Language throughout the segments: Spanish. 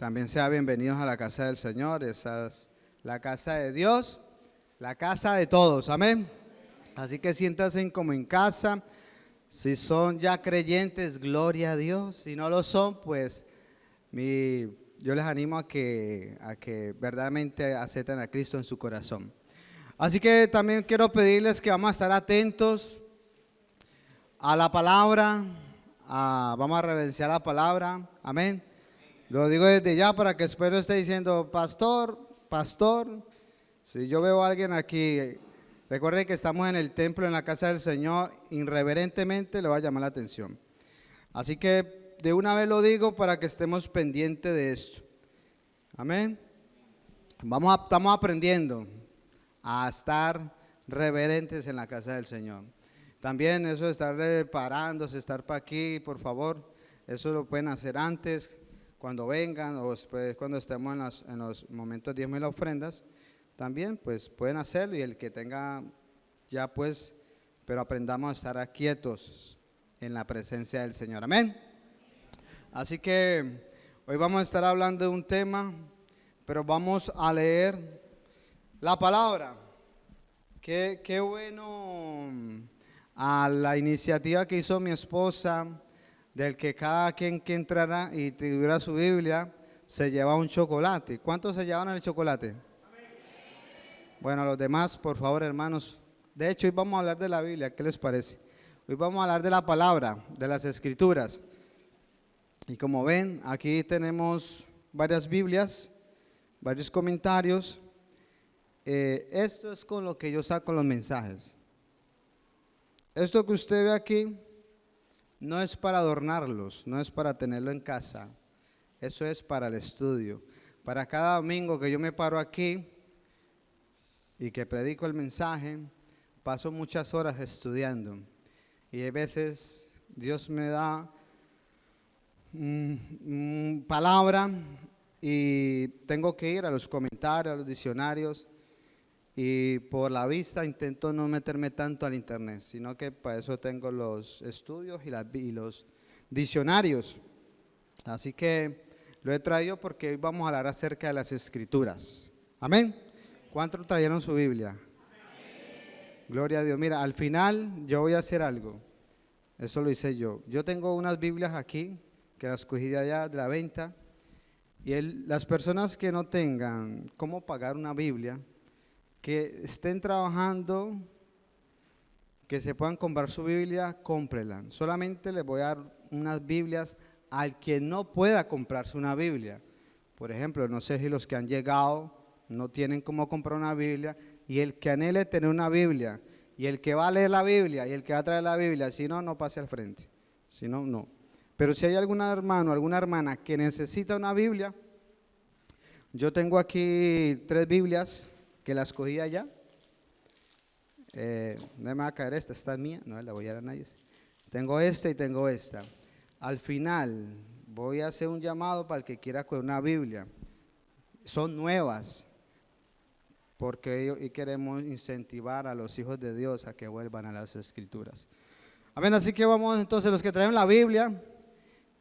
También sean bienvenidos a la casa del Señor. Esa es la casa de Dios, la casa de todos. Amén. Así que siéntanse como en casa. Si son ya creyentes, gloria a Dios. Si no lo son, pues yo les animo a que verdaderamente acepten a Cristo en su corazón. Así que también quiero pedirles que vamos a estar atentos a la palabra. Vamos a reverenciar la palabra. Amén. Lo digo desde ya para que después no esté diciendo, pastor. Si yo veo a alguien aquí, recuerde que estamos en el templo, en la casa del Señor, irreverentemente le va a llamar la atención. Así que de una vez lo digo para que estemos pendientes de esto. Amén. Estamos aprendiendo a estar reverentes en la casa del Señor. También eso de estar parándose, estar para aquí, por favor, eso lo pueden hacer antes, cuando vengan o después cuando estemos en los momentos diezmos y las ofrendas, también pues pueden hacerlo, y el que tenga ya pues, pero aprendamos a estar quietos en la presencia del Señor. Amén. Así que hoy vamos a estar hablando de un tema, pero vamos a leer la palabra. Qué bueno a la iniciativa que hizo mi esposa, del que cada quien que entrara y tuviera su Biblia se lleva un chocolate. ¿Cuántos se llevan el chocolate? Bueno, los demás, por favor, hermanos. De hecho, hoy vamos a hablar de la Biblia. ¿Qué les parece? Hoy vamos a hablar de la palabra, de las Escrituras. Y como ven, aquí tenemos varias Biblias, varios comentarios. Esto es con lo que yo saco los mensajes. Esto que usted ve aquí no es para adornarlos, no es para tenerlo en casa. Eso es para el estudio. Para cada domingo que yo me paro aquí y que predico el mensaje, paso muchas horas estudiando. Y a veces Dios me da palabra y tengo que ir a los comentarios, a los diccionarios. Y por la vista intento no meterme tanto al internet, sino que para eso tengo los estudios y los diccionarios. Así que lo he traído porque hoy vamos a hablar acerca de las Escrituras. Amén. ¿Cuántos trajeron su Biblia? Amén. Gloria a Dios. Mira, al final yo voy a hacer algo. Eso lo hice yo. Yo tengo unas Biblias aquí que las cogí de allá de la venta. Y las personas que no tengan cómo pagar una Biblia, que estén trabajando, que se puedan comprar su Biblia, cómprenla. Solamente les voy a dar unas Biblias al que no pueda comprarse una Biblia. Por ejemplo, no sé si los que han llegado no tienen cómo comprar una Biblia, y el que anhele tener una Biblia, y el que va a leer la Biblia, y el que va a traer la Biblia, si no, no pase al frente. Si no, no. Pero si hay algún hermano, alguna hermana que necesita una Biblia, yo tengo aquí 3 Biblias que las cogí allá. No me va a caer esta es mía, no la voy a dar a nadie. Tengo esta y tengo esta. Al final voy a hacer un llamado para el que quiera coger una Biblia. Son nuevas, porque hoy queremos incentivar a los hijos de Dios a que vuelvan a las Escrituras. Amén. Así que vamos entonces, los que traen la Biblia,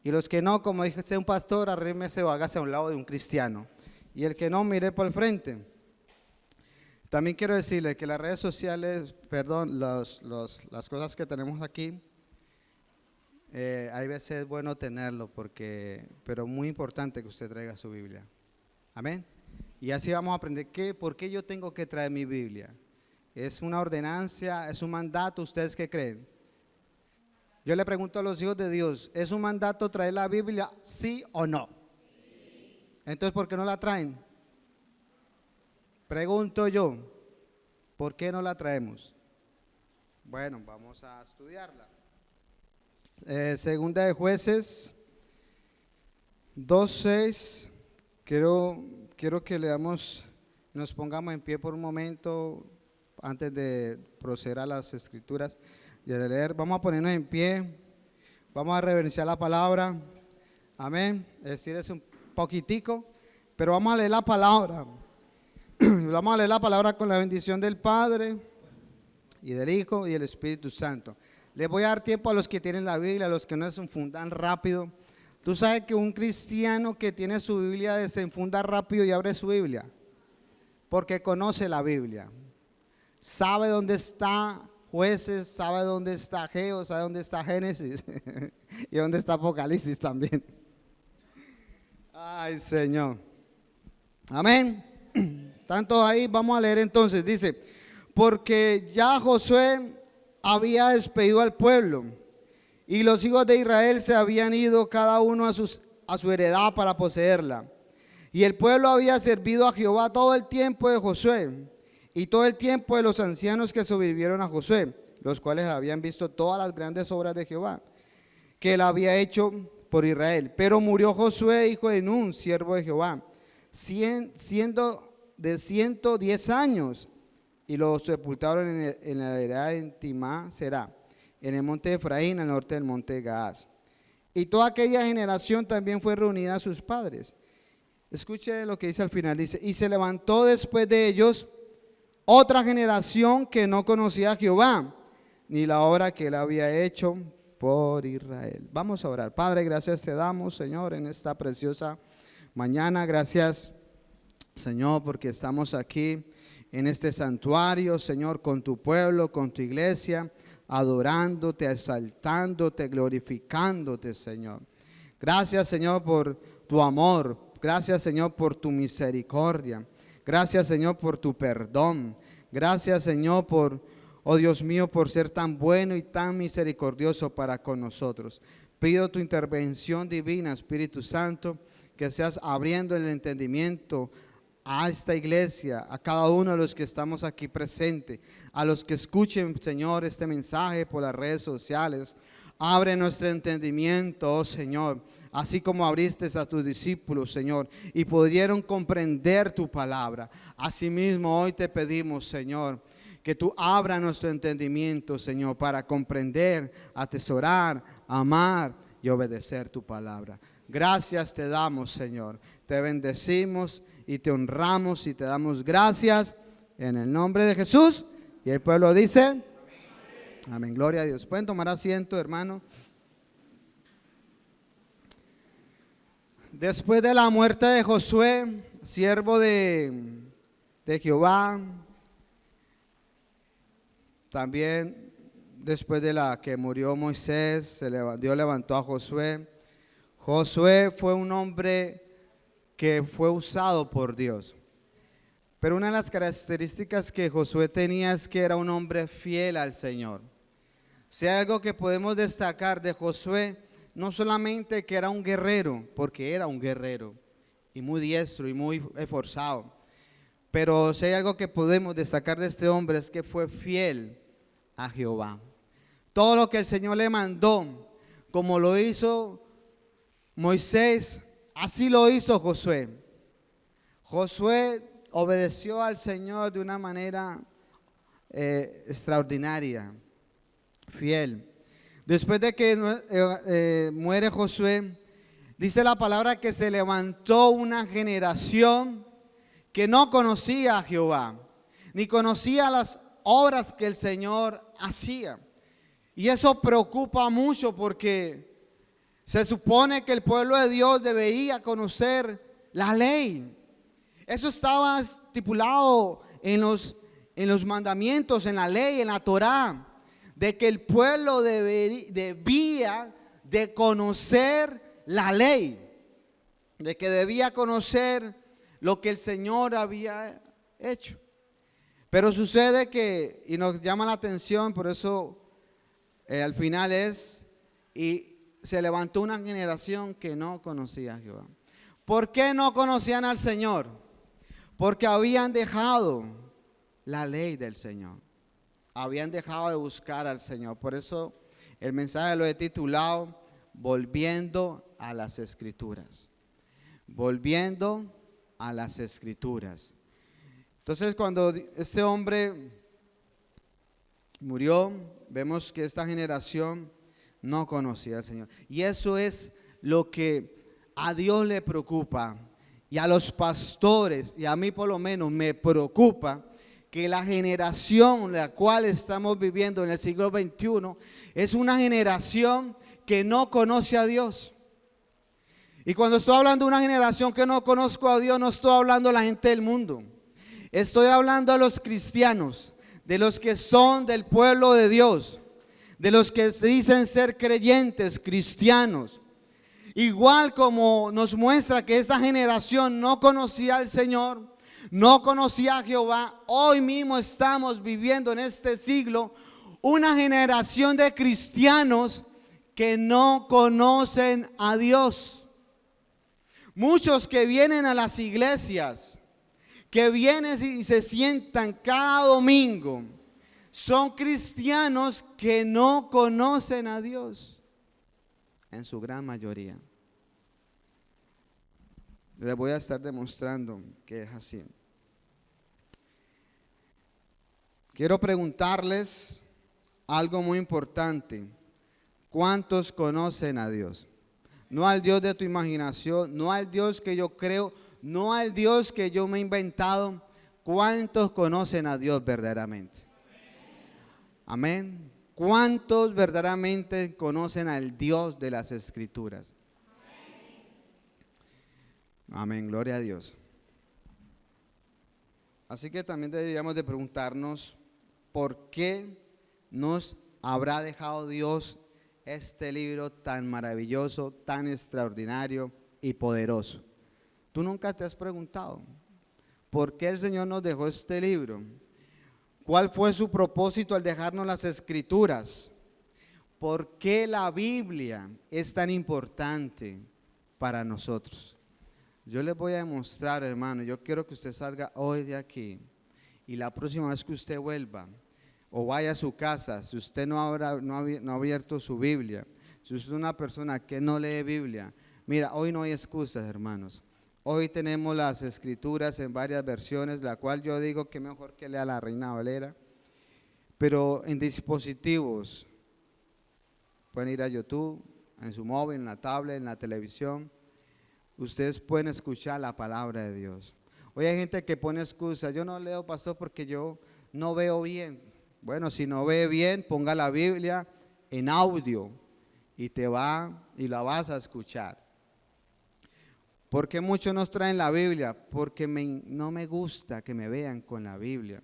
y los que no, como dije, un pastor, arrímese o hágase a un lado de un cristiano. Y el que no, mire por el frente. También quiero decirle que las redes sociales, las cosas que tenemos aquí, hay veces es bueno tenerlo, pero muy importante que usted traiga su Biblia. Amén. Y así vamos a aprender por qué yo tengo que traer mi Biblia. ¿Es una ordenanza? ¿Es un mandato? ¿Ustedes qué creen? Yo le pregunto a los hijos de Dios, ¿es un mandato traer la Biblia, sí o no? Sí. Entonces, ¿por qué no la traen? Pregunto yo, ¿por qué no la traemos? Bueno, vamos a estudiarla. Segunda de Jueces 2:6. Quiero que leamos, nos pongamos en pie por un momento antes de proceder a las Escrituras y de leer. Vamos a ponernos en pie, vamos a reverenciar la palabra. Amén. Es un poquitico, pero vamos a leer la palabra. Vamos a leer la palabra con la bendición del Padre y del Hijo y del Espíritu Santo. Les voy a dar tiempo a los que tienen la Biblia, a los que no se fundan rápido. Tú sabes que un cristiano que tiene su Biblia desenfunda rápido y abre su Biblia, porque conoce la Biblia. Sabe dónde está Jueces, sabe dónde está Ageo, sabe dónde está Génesis y dónde está Apocalipsis también. Ay, Señor. Amén. Tanto ahí, vamos a leer entonces. Dice, porque ya Josué había despedido al pueblo y los hijos de Israel se habían ido cada uno a su heredad para poseerla. Y el pueblo había servido a Jehová todo el tiempo de Josué y todo el tiempo de los ancianos que sobrevivieron a Josué, los cuales habían visto todas las grandes obras de Jehová que él había hecho por Israel. Pero murió Josué, hijo de Nun, siervo de Jehová, siendo de 110 años, y lo sepultaron en la heredad de Timá Será, en el monte de Efraín, al norte del monte de Gaaz. Y toda aquella generación también fue reunida a sus padres. Escuche lo que dice al final, dice, y se levantó después de ellos otra generación que no conocía a Jehová, ni la obra que él había hecho por Israel. Vamos a orar. Padre, gracias te damos, Señor, en esta preciosa mañana. Gracias, Señor, porque estamos aquí en este santuario, Señor, con tu pueblo, con tu iglesia, adorándote, exaltándote, glorificándote, Señor. Gracias, Señor, por tu amor. Gracias, Señor, por tu misericordia. Gracias, Señor, por tu perdón. Gracias, Señor, oh Dios mío, por ser tan bueno y tan misericordioso para con nosotros. Pido tu intervención divina, Espíritu Santo, que seas abriendo el entendimiento a esta iglesia, a cada uno de los que estamos aquí presentes, a los que escuchen, Señor, este mensaje por las redes sociales. Abre nuestro entendimiento, oh Señor, así como abriste a tus discípulos, Señor, y pudieron comprender tu palabra. Asimismo, hoy te pedimos, Señor, que tú abras nuestro entendimiento, Señor, para comprender, atesorar, amar y obedecer tu palabra. Gracias te damos, Señor. Te bendecimos y te honramos y te damos gracias en el nombre de Jesús. Y el pueblo dice... Amén, gloria a Dios. Pueden tomar asiento, hermano. Después de la muerte de Josué, siervo de Jehová, también después de la que murió Moisés, Dios levantó a Josué. Josué fue un hombre que fue usado por Dios. Pero una de las características que Josué tenía es que era un hombre fiel al Señor. Si hay algo que podemos destacar de Josué, no solamente que era un guerrero, porque era un guerrero y muy diestro y muy esforzado, pero si hay algo que podemos destacar de este hombre es que fue fiel a Jehová. Todo lo que el Señor le mandó, como lo hizo Moisés, así lo hizo Josué. Josué obedeció al Señor de una manera extraordinaria, fiel. Después de que muere Josué, dice la palabra que se levantó una generación que no conocía a Jehová, ni conocía las obras que el Señor hacía. Y eso preocupa mucho porque se supone que el pueblo de Dios debería conocer la ley. Eso estaba estipulado en los mandamientos, en la ley, en la Torá, de que el pueblo debía de conocer la ley, de que debía conocer lo que el Señor había hecho. Pero sucede que, y nos llama la atención, por eso al final y se levantó una generación que no conocía a Jehová. ¿Por qué no conocían al Señor? Porque habían dejado la ley del Señor. Habían dejado de buscar al Señor. Por eso el mensaje lo he titulado Volviendo a las Escrituras. Volviendo a las Escrituras. Entonces, cuando este hombre murió, vemos que esta generación no conocía al Señor. Y eso es lo que a Dios le preocupa. Y a los pastores, y a mí por lo menos me preocupa, que la generación la cual estamos viviendo en el siglo XXI es una generación que no conoce a Dios. Y cuando estoy hablando de una generación que no conozco a Dios, no estoy hablando de la gente del mundo. Estoy hablando a los cristianos, de los que son del pueblo de Dios, de los que se dicen ser creyentes, cristianos. Igual como nos muestra que esta generación no conocía al Señor, no conocía a Jehová, hoy mismo estamos viviendo en este siglo una generación de cristianos que no conocen a Dios. Muchos que vienen a las iglesias, que vienen y se sientan cada domingo, son cristianos que no conocen a Dios, en su gran mayoría. Les voy a estar demostrando que es así. Quiero preguntarles algo muy importante. ¿Cuántos conocen a Dios? No al Dios de tu imaginación, no al Dios que yo creo, no al Dios que yo me he inventado. ¿Cuántos conocen a Dios verdaderamente? Amén. ¿Cuántos verdaderamente conocen al Dios de las Escrituras? Amén, gloria a Dios. Así que también deberíamos de preguntarnos por qué nos habrá dejado Dios este libro tan maravilloso, tan extraordinario y poderoso. ¿Tú nunca te has preguntado por qué el Señor nos dejó este libro? ¿Cuál fue su propósito al dejarnos las Escrituras? ¿Por qué la Biblia es tan importante para nosotros? Yo les voy a demostrar, hermano. Yo quiero que usted salga hoy de aquí y la próxima vez que usted vuelva o vaya a su casa, si usted no ha abierto su Biblia, si usted es una persona que no lee Biblia, mira, hoy no hay excusas, hermanos. Hoy tenemos las Escrituras en varias versiones, la cual yo digo que mejor que lea la Reina Valera, pero en dispositivos, pueden ir a YouTube, en su móvil, en la tablet, en la televisión, ustedes pueden escuchar la palabra de Dios. Hoy hay gente que pone excusas, yo no leo, pastor, porque yo no veo bien. Bueno, si no ve bien, ponga la Biblia en audio y la vas a escuchar. ¿Por qué muchos nos traen la Biblia? Porque no me gusta que me vean con la Biblia.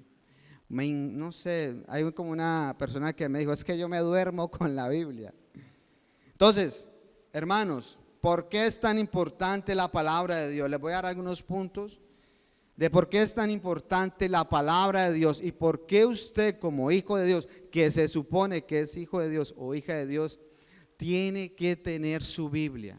No sé, hay como una persona que me dijo, es que yo me duermo con la Biblia. Entonces, hermanos, ¿por qué es tan importante la palabra de Dios? Les voy a dar algunos puntos de por qué es tan importante la palabra de Dios y por qué usted como hijo de Dios, que se supone que es hijo de Dios o hija de Dios, tiene que tener su Biblia.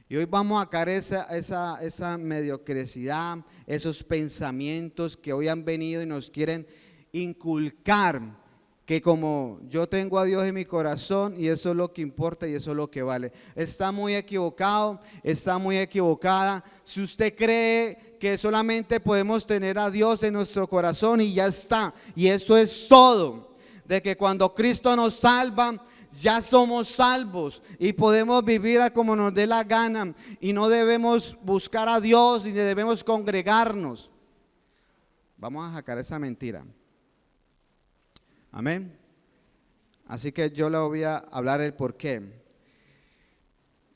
Y hoy vamos a caer esa mediocridad, esos pensamientos que hoy han venido y nos quieren inculcar que como yo tengo a Dios en mi corazón y eso es lo que importa y eso es lo que vale. Está muy equivocado, está muy equivocada. Si usted cree que solamente podemos tener a Dios en nuestro corazón y ya está, y eso es todo, de que cuando Cristo nos salva, ya somos salvos y podemos vivir a como nos dé la gana y no debemos buscar a Dios ni debemos congregarnos. Vamos a sacar esa mentira. Amén. Así que yo le voy a hablar el por qué.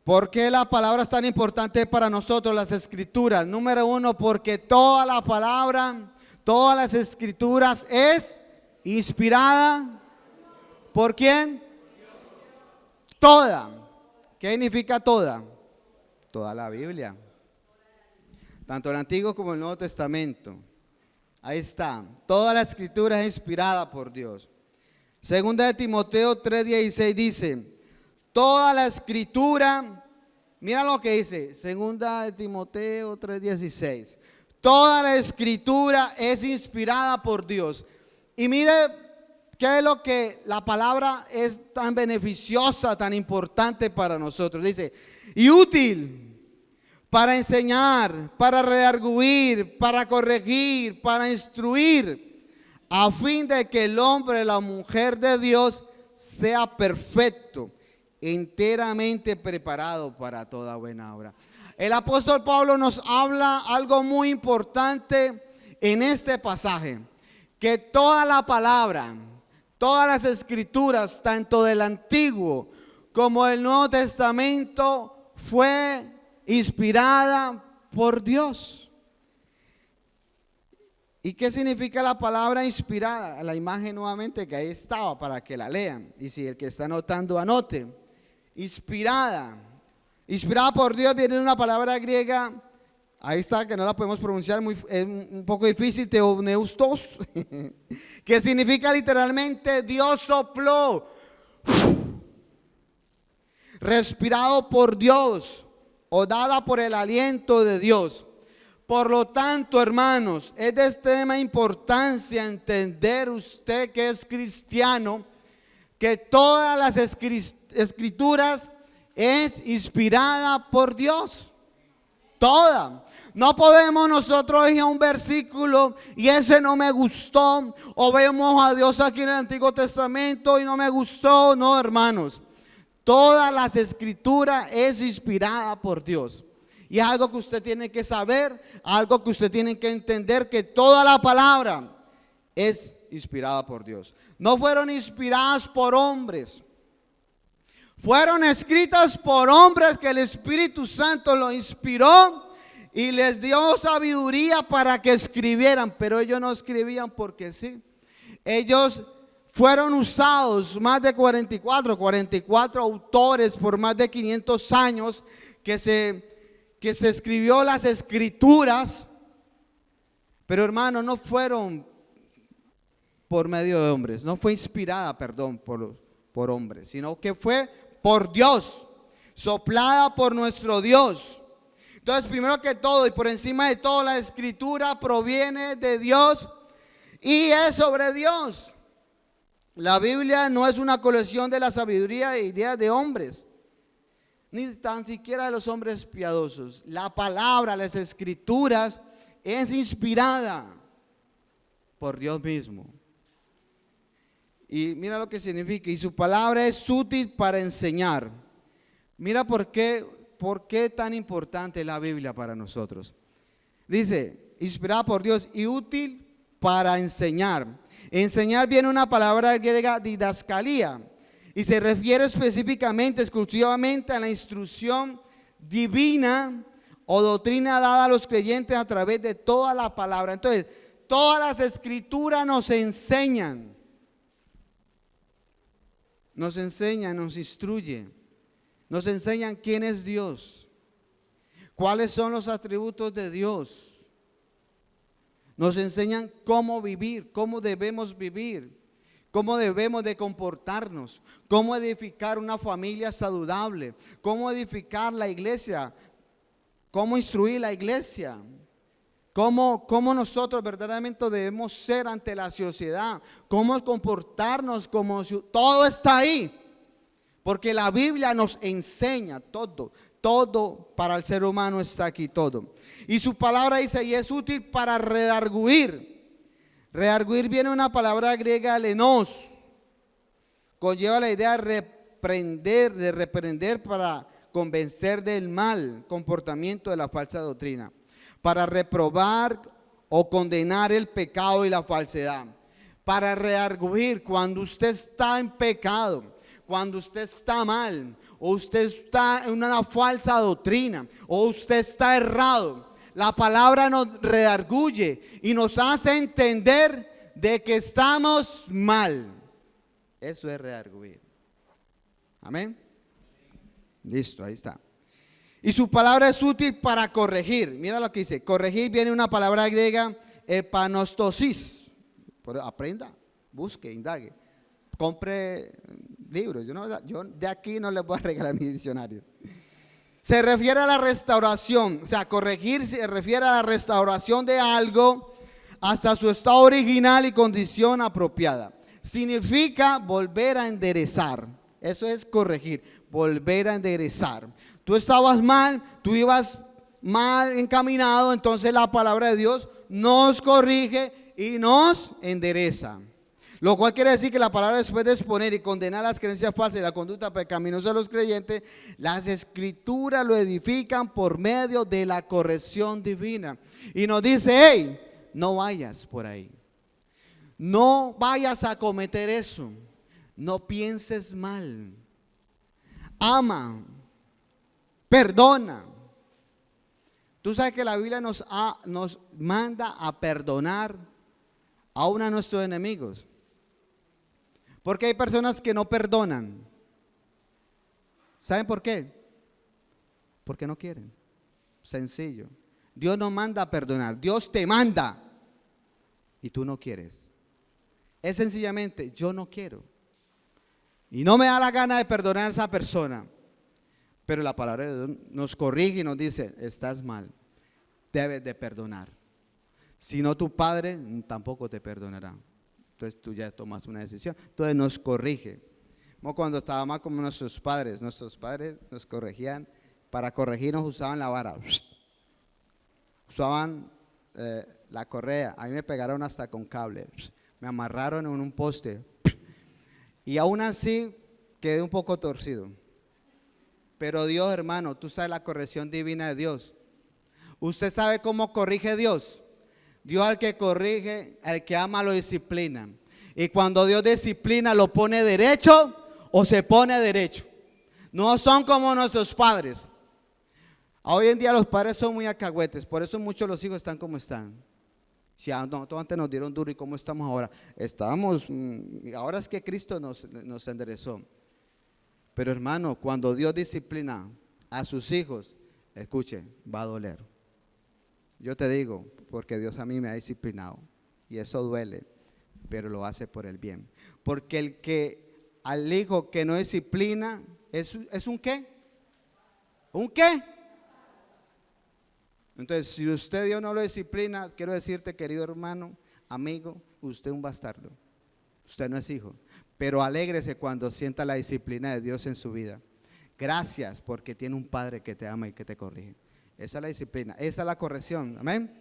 ¿Por qué la palabra es tan importante para nosotros, las Escrituras? Número uno, porque toda la palabra, todas las Escrituras es inspirada. ¿Por quién? Toda. ¿Qué significa toda? Toda la Biblia. Tanto el Antiguo como el Nuevo Testamento. Ahí está. Toda la Escritura es inspirada por Dios. Segunda de Timoteo 3:16 dice, toda la Escritura, mira lo que dice, segunda de Timoteo 3:16, toda la Escritura es inspirada por Dios. Y mire qué es lo que la palabra es tan beneficiosa, tan importante para nosotros. Dice, y útil para enseñar, para redarguir, para corregir, para instruir, a fin de que el hombre, la mujer de Dios sea perfecto, enteramente preparado para toda buena obra. El apóstol Pablo nos habla algo muy importante en este pasaje, que toda la palabra, todas las Escrituras, tanto del Antiguo como del Nuevo Testamento, fue inspirada por Dios. ¿Y qué significa la palabra inspirada? La imagen nuevamente que ahí estaba para que la lean. Y si el que está anotando, anote. Inspirada. Inspirada por Dios viene de una palabra griega. Ahí está, que no la podemos pronunciar, es un poco difícil, teopneustos, que significa literalmente Dios sopló. Respirado por Dios o dada por el aliento de Dios. Por lo tanto, hermanos, es de extrema importancia entender usted que es cristiano, que todas las escrituras es inspirada por Dios. Toda. No podemos nosotros ir a un versículo y ese no me gustó, o vemos a Dios aquí en el Antiguo Testamento y no me gustó. No, hermanos, todas las escrituras es inspirada por Dios. Y es algo que usted tiene que saber, algo que usted tiene que entender, que toda la palabra es inspirada por Dios. No fueron inspiradas por hombres. Fueron escritas por hombres que el Espíritu Santo lo inspiró y les dio sabiduría para que escribieran. Pero ellos no escribían porque sí. Ellos fueron usados, más de 44 autores por más de 500 años que se escribió las escrituras. Pero hermano, no fueron por medio de hombres, no fue inspirada, perdón, por hombres, sino que fue por Dios, soplada por nuestro Dios. Entonces, primero que todo y por encima de todo, la escritura proviene de Dios y es sobre Dios. La Biblia no es una colección de la sabiduría e ideas de hombres, ni tan siquiera de los hombres piadosos. La palabra, las escrituras, es inspirada por Dios mismo. Y mira lo que significa. Y su palabra es útil para enseñar. Mira por qué tan importante es la Biblia para nosotros. Dice, inspirada por Dios y útil para enseñar. Enseñar viene una palabra griega, didascalía, y se refiere específicamente, exclusivamente a la instrucción divina o doctrina dada a los creyentes a través de toda la palabra. Entonces, todas las escrituras nos enseñan, nos instruyen, nos enseñan quién es Dios, cuáles son los atributos de Dios. Nos enseñan cómo vivir, cómo debemos vivir, cómo debemos de comportarnos, cómo edificar una familia saludable, cómo edificar la iglesia, cómo instruir la iglesia, cómo nosotros verdaderamente debemos ser ante la sociedad, cómo comportarnos como todo está ahí, porque la Biblia nos enseña todo. Todo para el ser humano está aquí, todo. Y su palabra dice, y es útil para redarguir. Redarguir viene de una palabra griega, lenos. Conlleva la idea de reprender para convencer del mal comportamiento de la falsa doctrina. Para reprobar o condenar el pecado y la falsedad. Para redarguir cuando usted está en pecado, cuando usted está mal, o usted está en una falsa doctrina, o usted está errado. La palabra nos redarguye y nos hace entender de que estamos mal. Eso es redarguir. Amén. Listo, ahí está. Y su palabra es útil para corregir. Mira lo que dice. Corregir viene de una palabra griega, epanostosis. Aprenda, busque, indague, compre libros. Yo de aquí no les voy a regalar mi diccionario. Se refiere a la restauración, o sea, corregir se refiere a la restauración de algo hasta su estado original y condición apropiada. Significa volver a enderezar. Eso es corregir, volver a enderezar. Tú estabas mal, tú ibas mal encaminado, entonces la palabra de Dios nos corrige y nos endereza. Lo cual quiere decir que la palabra, después de exponer y condenar las creencias falsas y la conducta pecaminosa de los creyentes, las escrituras lo edifican por medio de la corrección divina. Y nos dice, hey, no vayas por ahí. No vayas a cometer eso. No pienses mal. Ama. Perdona. Tú sabes que la Biblia nos manda a perdonar aún a nuestros enemigos. Porque hay personas que no perdonan. ¿Saben por qué? Porque no quieren. Sencillo. Dios no manda a perdonar, Dios te manda y tú no quieres. Es sencillamente, yo no quiero. Y no me da la gana de perdonar a esa persona. Pero la palabra de Dios nos corrige y nos dice, estás mal, debes de perdonar. Si no, tu padre tampoco te perdonará. Entonces tú ya tomas una decisión. Entonces nos corrige. Como cuando estábamos como nuestros padres nos corregían. Para corregirnos usaban la vara. Usaban la correa. A mí me pegaron hasta con cable. Me amarraron en un poste. Y aún así quedé un poco torcido. Pero Dios, hermano, tú sabes la corrección divina de Dios. Usted sabe cómo corrige Dios. Dios al que corrige, al que ama lo disciplina. Y cuando Dios disciplina, lo pone derecho o se pone derecho. No son como nuestros padres. Hoy en día los padres son muy alcahuetes, por eso muchos de los hijos están como están. Si antes nos dieron duro, ¿y cómo estamos ahora? Ahora es que Cristo nos enderezó. Pero hermano, cuando Dios disciplina a sus hijos, escuche, va a doler. Yo te digo, porque Dios a mí me ha disciplinado y eso duele, pero lo hace por el bien. Porque al hijo que no disciplina, ¿es un qué? ¿Un qué? Entonces, si usted Dios no lo disciplina, quiero decirte, querido hermano, amigo, usted es un bastardo. Usted no es hijo. Pero alégrese cuando sienta la disciplina de Dios en su vida. Gracias porque tiene un padre que te ama y que te corrige. Esa es la disciplina, esa es la corrección. Amén.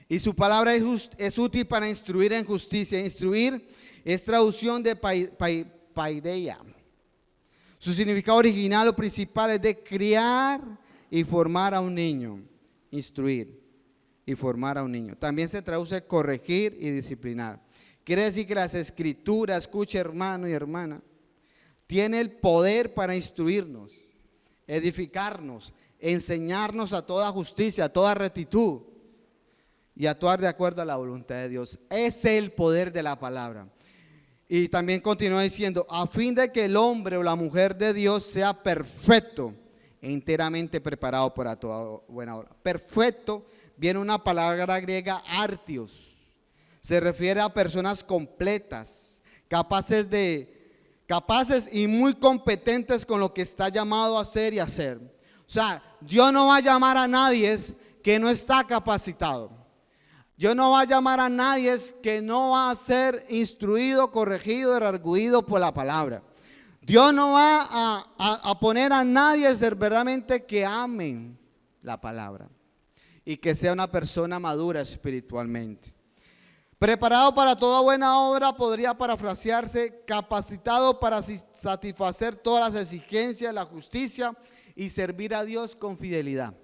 Y su palabra es útil para instruir en justicia. Instruir es traducción de paideia. Su significado original o principal es de criar y formar a un niño. Instruir y formar a un niño. También se traduce corregir y disciplinar. Quiere decir que las escrituras, escuche hermano y hermana, tiene el poder para instruirnos, edificarnos, enseñarnos a toda justicia, a toda rectitud y actuar de acuerdo a la voluntad de Dios. Ese es el poder de la palabra. Y también continúa diciendo, a fin de que el hombre o la mujer de Dios sea perfecto e enteramente preparado para toda buena obra. Perfecto viene una palabra griega artios. Se refiere a personas completas, capaces y muy competentes con lo que está llamado a hacer y hacer. O sea, Dios no va a llamar a nadie que no está capacitado. Dios no va a llamar a nadie que no va a ser instruido, corregido, redarguido por la palabra. Dios no va a poner a nadie verdaderamente que amen la palabra y que sea una persona madura espiritualmente. Preparado para toda buena obra podría parafrasearse, capacitado para satisfacer todas las exigencias, la justicia y servir a Dios con fidelidad.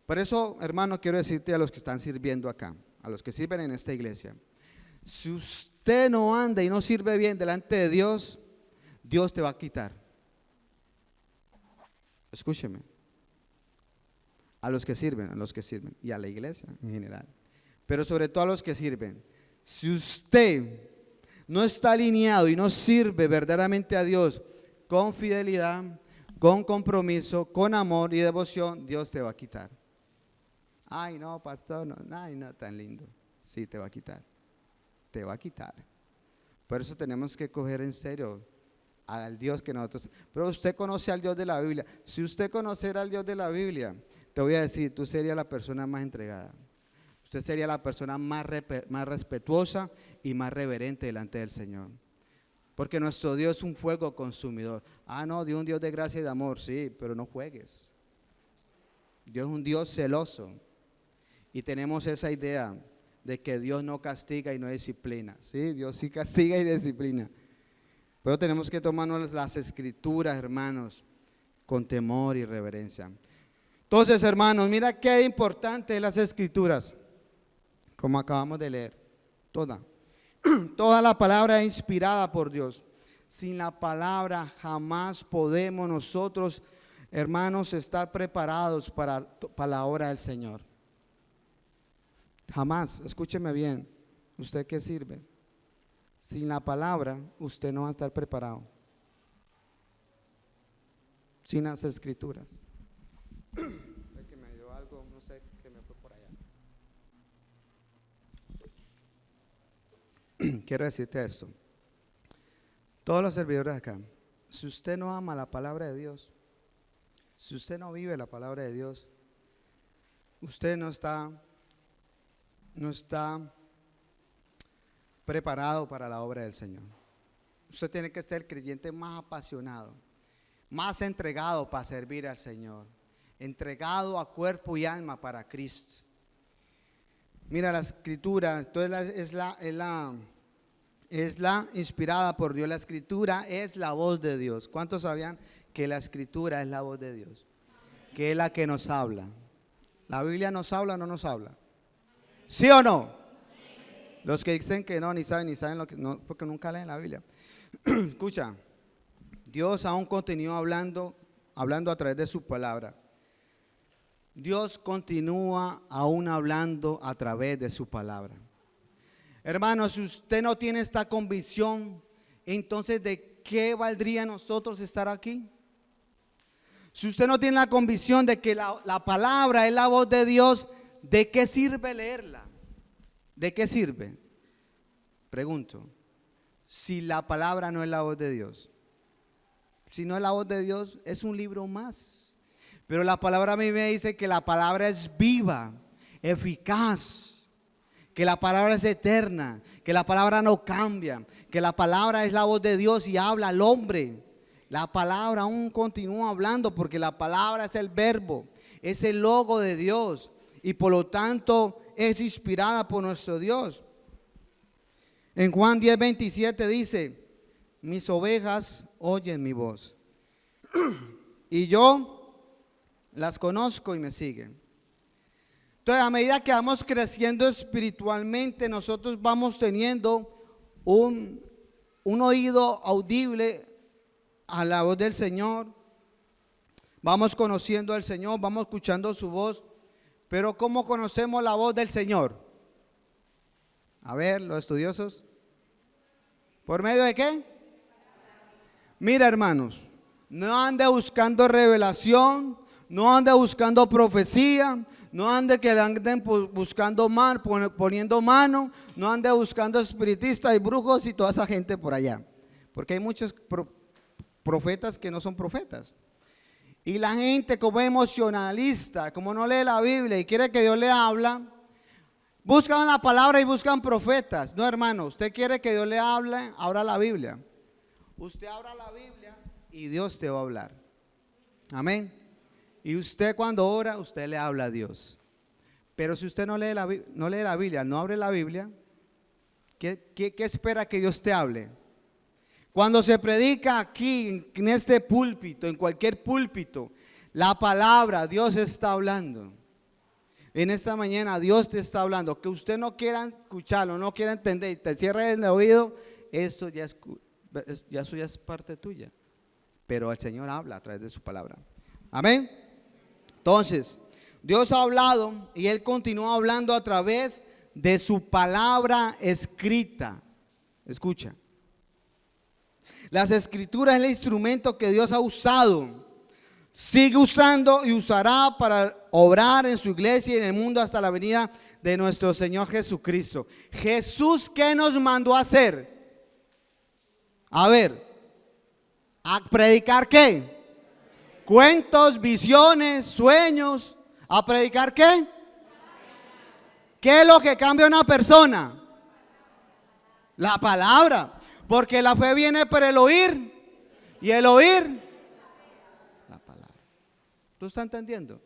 Por eso, hermano, quiero decirte a los que están sirviendo acá, a los que sirven en esta iglesia, si usted no anda y no sirve bien delante de Dios, Dios te va a quitar. Escúcheme. A los que sirven y a la iglesia en general. Pero sobre todo a los que sirven. Si usted no está alineado y no sirve verdaderamente a Dios con fidelidad, con compromiso, con amor y devoción, Dios te va a quitar. Ay, no, pastor, no, ay, no, tan lindo. Sí, te va a quitar. Te va a quitar. Por eso tenemos que coger en serio al Dios que nosotros. Pero usted conoce al Dios de la Biblia. Si usted conociera al Dios de la Biblia, te voy a decir, tú serías la persona más entregada. Usted sería la persona más respetuosa y más reverente delante del Señor. Porque nuestro Dios es un fuego consumidor. Ah, no, Dios es un Dios de gracia y de amor, sí, pero no juegues. Dios es un Dios celoso. Y tenemos esa idea de que Dios no castiga y no disciplina. Sí, Dios sí castiga y disciplina. Pero tenemos que tomarnos las escrituras, hermanos, con temor y reverencia. Entonces, hermanos, mira qué importante es las escrituras. Como acabamos de leer, toda la palabra es inspirada por Dios. sin la palabra jamás podemos nosotros, hermanos, estar preparados para la obra del Señor. Jamás, escúcheme bien, ¿usted qué sirve? Sin la palabra usted no va a estar preparado. Sin las escrituras. Que me dio algo, no sé, que me fue por allá. Quiero decirte esto. Todos los servidores acá, si usted no ama la palabra de Dios, si usted no vive la palabra de Dios, usted no está preparado para la obra del Señor. Usted tiene que ser el creyente más apasionado, más entregado para servir al Señor, entregado a cuerpo y alma para Cristo. Mira la escritura, entonces es la inspirada por Dios. La escritura es la voz de Dios. ¿Cuántos sabían que la escritura es la voz de Dios? Que es la que nos habla. ¿La Biblia nos habla o no nos habla? ¿Sí o no? Los que dicen que no, ni saben lo que no, porque nunca leen la Biblia. Escucha, Dios aún continúa hablando a través de su palabra. Dios continúa aún hablando a través de su palabra. Hermanos, si usted no tiene esta convicción, entonces ¿de qué valdría nosotros estar aquí? Si usted no tiene la convicción de que la palabra es la voz de Dios, ¿de qué sirve leerla? ¿De qué sirve? Pregunto, si la palabra no es la voz de Dios. Si no es la voz de Dios, es un libro más. Pero la palabra a mí me dice que la palabra es viva, eficaz, que la palabra es eterna, que la palabra no cambia, que la palabra es la voz de Dios y habla al hombre. La palabra aún continúa hablando porque la palabra es el verbo, es el logo de Dios y por lo tanto es inspirada por nuestro Dios. En Juan 10:27 dice: mis ovejas oyen mi voz y yo las conozco y me siguen. Entonces, a medida que vamos creciendo espiritualmente, nosotros vamos teniendo un oído audible a la voz del Señor. Vamos conociendo al Señor, vamos escuchando su voz. Pero ¿cómo conocemos la voz del Señor? A ver, los estudiosos. ¿Por medio de qué? Mira, hermanos, no ande buscando revelación, no ande buscando profecía, no ande que anden buscando poniendo mano, no ande buscando espiritistas y brujos y toda esa gente por allá. Porque hay muchos profetas que no son profetas. Y la gente como emocionalista, como no lee la Biblia y quiere que Dios le habla, buscan la palabra y buscan profetas. No, hermano, usted quiere que Dios le hable, abra la Biblia. Usted abra la Biblia y Dios te va a hablar. Amén. Y usted cuando ora, usted le habla a Dios. Pero si usted no lee la Biblia, no abre la Biblia, ¿qué espera que Dios te hable? Cuando se predica aquí, en este púlpito, en cualquier púlpito, la palabra, Dios está hablando. En esta mañana Dios te está hablando. Que usted no quiera escucharlo, no quiera entender y te cierre el oído, eso ya es parte tuya. Pero el Señor habla a través de su palabra. Amén. Entonces, Dios ha hablado y Él continúa hablando a través de su palabra escrita. Escucha. Las escrituras es el instrumento que Dios ha usado, sigue usando y usará para obrar en su iglesia y en el mundo hasta la venida de nuestro Señor Jesucristo. Jesús, ¿qué nos mandó a hacer? A ver, ¿a predicar qué? Cuentos, visiones, sueños. ¿A predicar qué? ¿Qué es lo que cambia a una persona? La palabra. Porque la fe viene por el oír y el oír la palabra. ¿Tú estás entendiendo?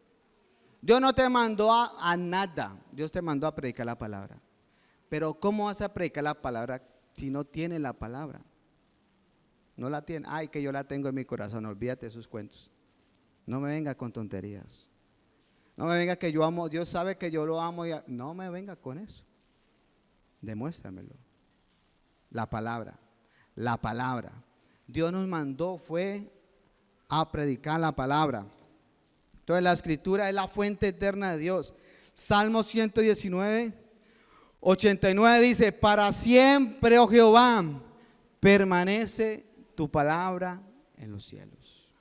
Dios no te mandó a nada. Dios te mandó a predicar la palabra. Pero ¿cómo vas a predicar la palabra si no tienes la palabra? No la tienes. Ay, que yo la tengo en mi corazón. Olvídate de esos cuentos. No me venga con tonterías. No me venga que yo amo. Dios sabe que yo lo amo. No me venga con eso. Demuéstramelo. La palabra. La palabra. Dios nos mandó fue a predicar la palabra. Entonces la escritura es la fuente eterna de Dios. Salmo 119, 89 dice: para siempre, oh Jehová, permanece tu palabra en los cielos.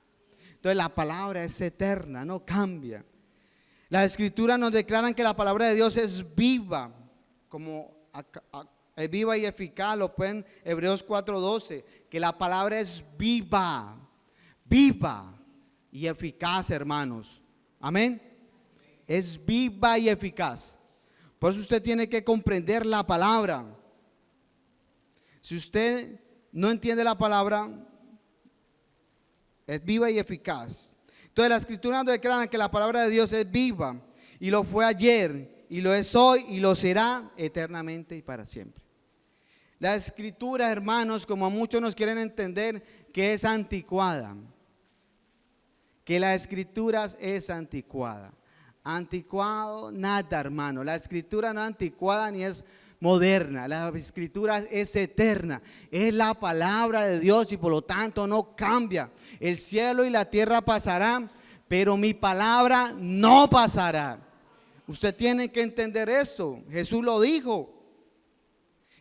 Entonces la palabra es eterna, no cambia. Las escrituras nos declaran que la palabra de Dios es viva, como es viva y eficaz. Lo pueden Hebreos 4:12, que la palabra es viva, viva y eficaz, hermanos. Amén. Es viva y eficaz. Por eso usted tiene que comprender la palabra. Si usted no entiende la palabra, es viva y eficaz. Entonces la escritura nos declara que la palabra de Dios es viva, y lo fue ayer, y lo es hoy, y lo será eternamente y para siempre. La escritura, hermanos, como muchos nos quieren entender, que es anticuada, que la escritura es anticuada. Anticuado nada, hermano. La escritura no es anticuada ni es moderna. La escritura es eterna, es la palabra de Dios, y por lo tanto no cambia. El cielo y la tierra pasarán, pero mi palabra no pasará. Usted tiene que entender esto. Jesús lo dijo.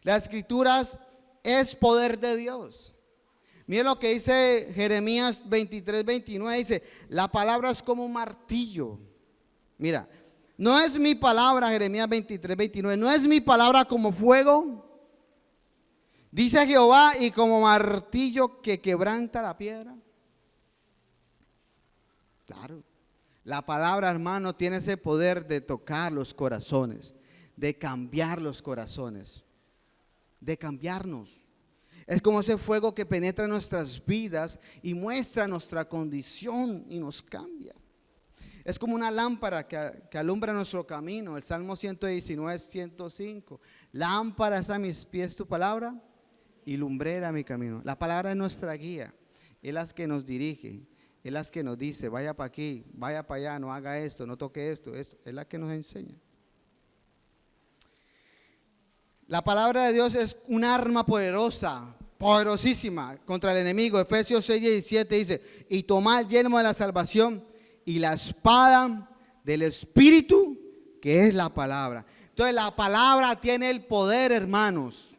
Las escrituras es poder de Dios. Mire lo que dice Jeremías 23, 29. Dice: la palabra es como un martillo. Mira, no es mi palabra, Jeremías 23, 29, no es mi palabra como fuego, dice Jehová, y como martillo que quebranta la piedra. Claro, la palabra, hermano, tiene ese poder de tocar los corazones, de cambiar los corazones, de cambiarnos. Es como ese fuego que penetra en nuestras vidas y muestra nuestra condición y nos cambia. Es como una lámpara que alumbra nuestro camino. El Salmo 119, 105. Lámpara es a mis pies tu palabra y lumbrera mi camino. La palabra es nuestra guía. Es la que nos dirige. Es la que nos dice: vaya para aquí, vaya para allá, no haga esto, no toque esto. Es la que nos enseña. La palabra de Dios es un arma poderosa, poderosísima contra el enemigo. Efesios 6, 17 dice: y tomad el yelmo de la salvación y la espada del Espíritu, que es la palabra. Entonces la palabra tiene el poder, hermanos,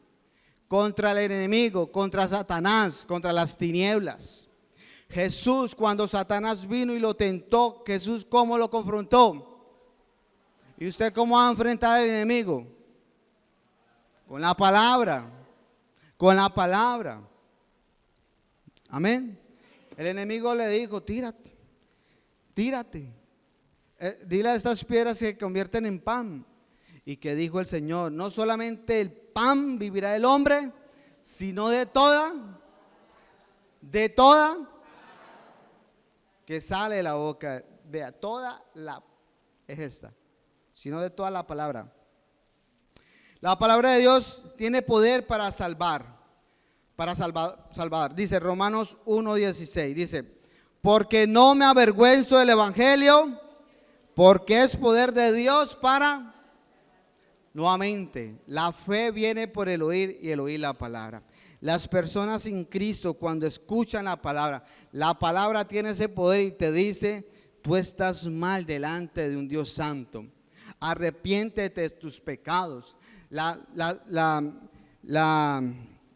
contra el enemigo, contra Satanás, contra las tinieblas. Jesús, cuando Satanás vino y lo tentó, Jesús ¿cómo lo confrontó? ¿Y usted cómo va a enfrentar al enemigo? Con la palabra, con la palabra. Amén. El enemigo le dijo: tírate. Tírate, dile a estas piedras que se convierten en pan. Y que dijo el Señor: no solamente el pan vivirá el hombre, sino de toda que sale de la boca. Vea, toda la es esta, sino de toda la palabra. La palabra de Dios tiene poder para salvar, salvar. Dice Romanos 1:16, dice: porque no me avergüenzo del evangelio, porque es poder de Dios para. Nuevamente, la fe viene por el oír y el oír la palabra. Las personas sin Cristo, cuando escuchan la palabra tiene ese poder y te dice: tú estás mal delante de un Dios santo. Arrepiéntete de tus pecados.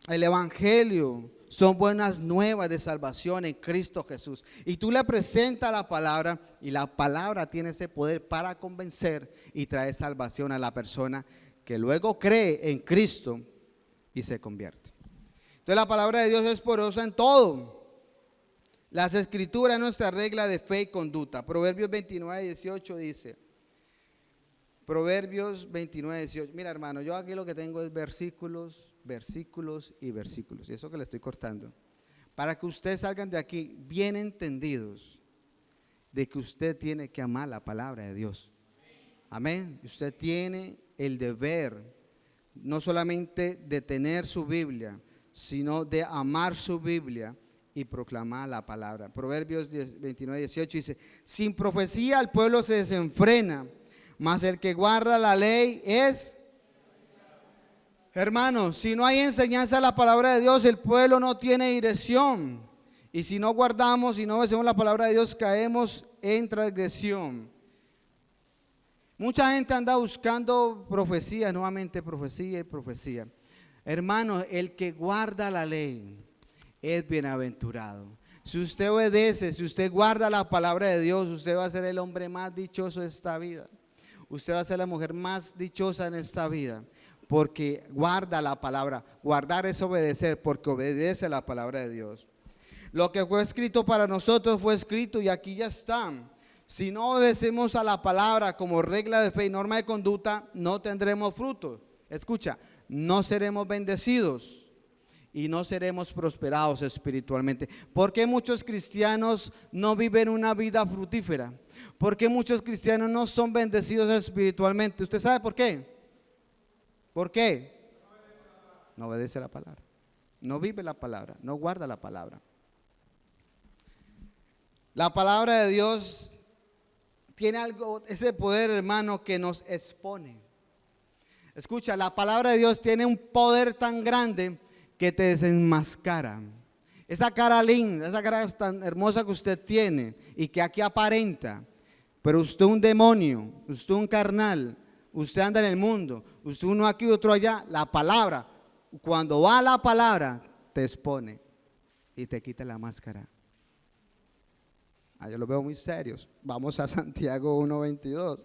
El evangelio son buenas nuevas de salvación en Cristo Jesús. Y tú le presentas la palabra, y la palabra tiene ese poder para convencer y traer salvación a la persona, que luego cree en Cristo y se convierte. Entonces la palabra de Dios es poderosa en todo. Las escrituras es nuestra regla de fe y conducta. Proverbios 29, 18 dice. Proverbios 29, 18. Mira, hermano, yo aquí lo que tengo es versículos y versículos. Y eso que le estoy cortando, para que ustedes salgan de aquí bien entendidos de que usted tiene que amar la palabra de Dios. Amén. Usted tiene el deber no solamente de tener su Biblia, sino de amar su Biblia y proclamar la palabra. Proverbios 29, 18 dice: sin profecía el pueblo se desenfrena, mas el que guarda la ley es. Hermanos, si no hay enseñanza de la palabra de Dios, el pueblo no tiene dirección. Y si no guardamos y no obedecemos la palabra de Dios, caemos en transgresión. Mucha gente anda buscando profecía, nuevamente profecía y profecía. Hermano, el que guarda la ley es bienaventurado. Si usted obedece, si usted guarda la palabra de Dios, usted va a ser el hombre más dichoso de esta vida. Usted va a ser la mujer más dichosa en esta vida, porque guarda la palabra. Guardar es obedecer, porque obedece la palabra de Dios. Lo que fue escrito para nosotros fue escrito y aquí ya está. Si no obedecemos a la palabra como regla de fe y norma de conducta, no tendremos fruto. Escucha, no seremos bendecidos y no seremos prosperados espiritualmente. ¿Por qué muchos cristianos no viven una vida fructífera? ¿Por qué muchos cristianos no son bendecidos espiritualmente? ¿Usted sabe por qué? ¿Por qué? No obedece la palabra. No vive la palabra, no guarda la palabra. La palabra de Dios tiene algo, ese poder, hermano, que nos expone. Escucha, la palabra de Dios tiene un poder tan grande que te desenmascara. Esa cara linda, esa cara tan hermosa que usted tiene y que aquí aparenta, pero usted un demonio, usted un carnal, usted anda en el mundo, usted uno aquí, otro allá. La palabra, cuando va a la palabra, te expone y te quita la máscara. Yo lo veo muy serios. Vamos a Santiago 1:22.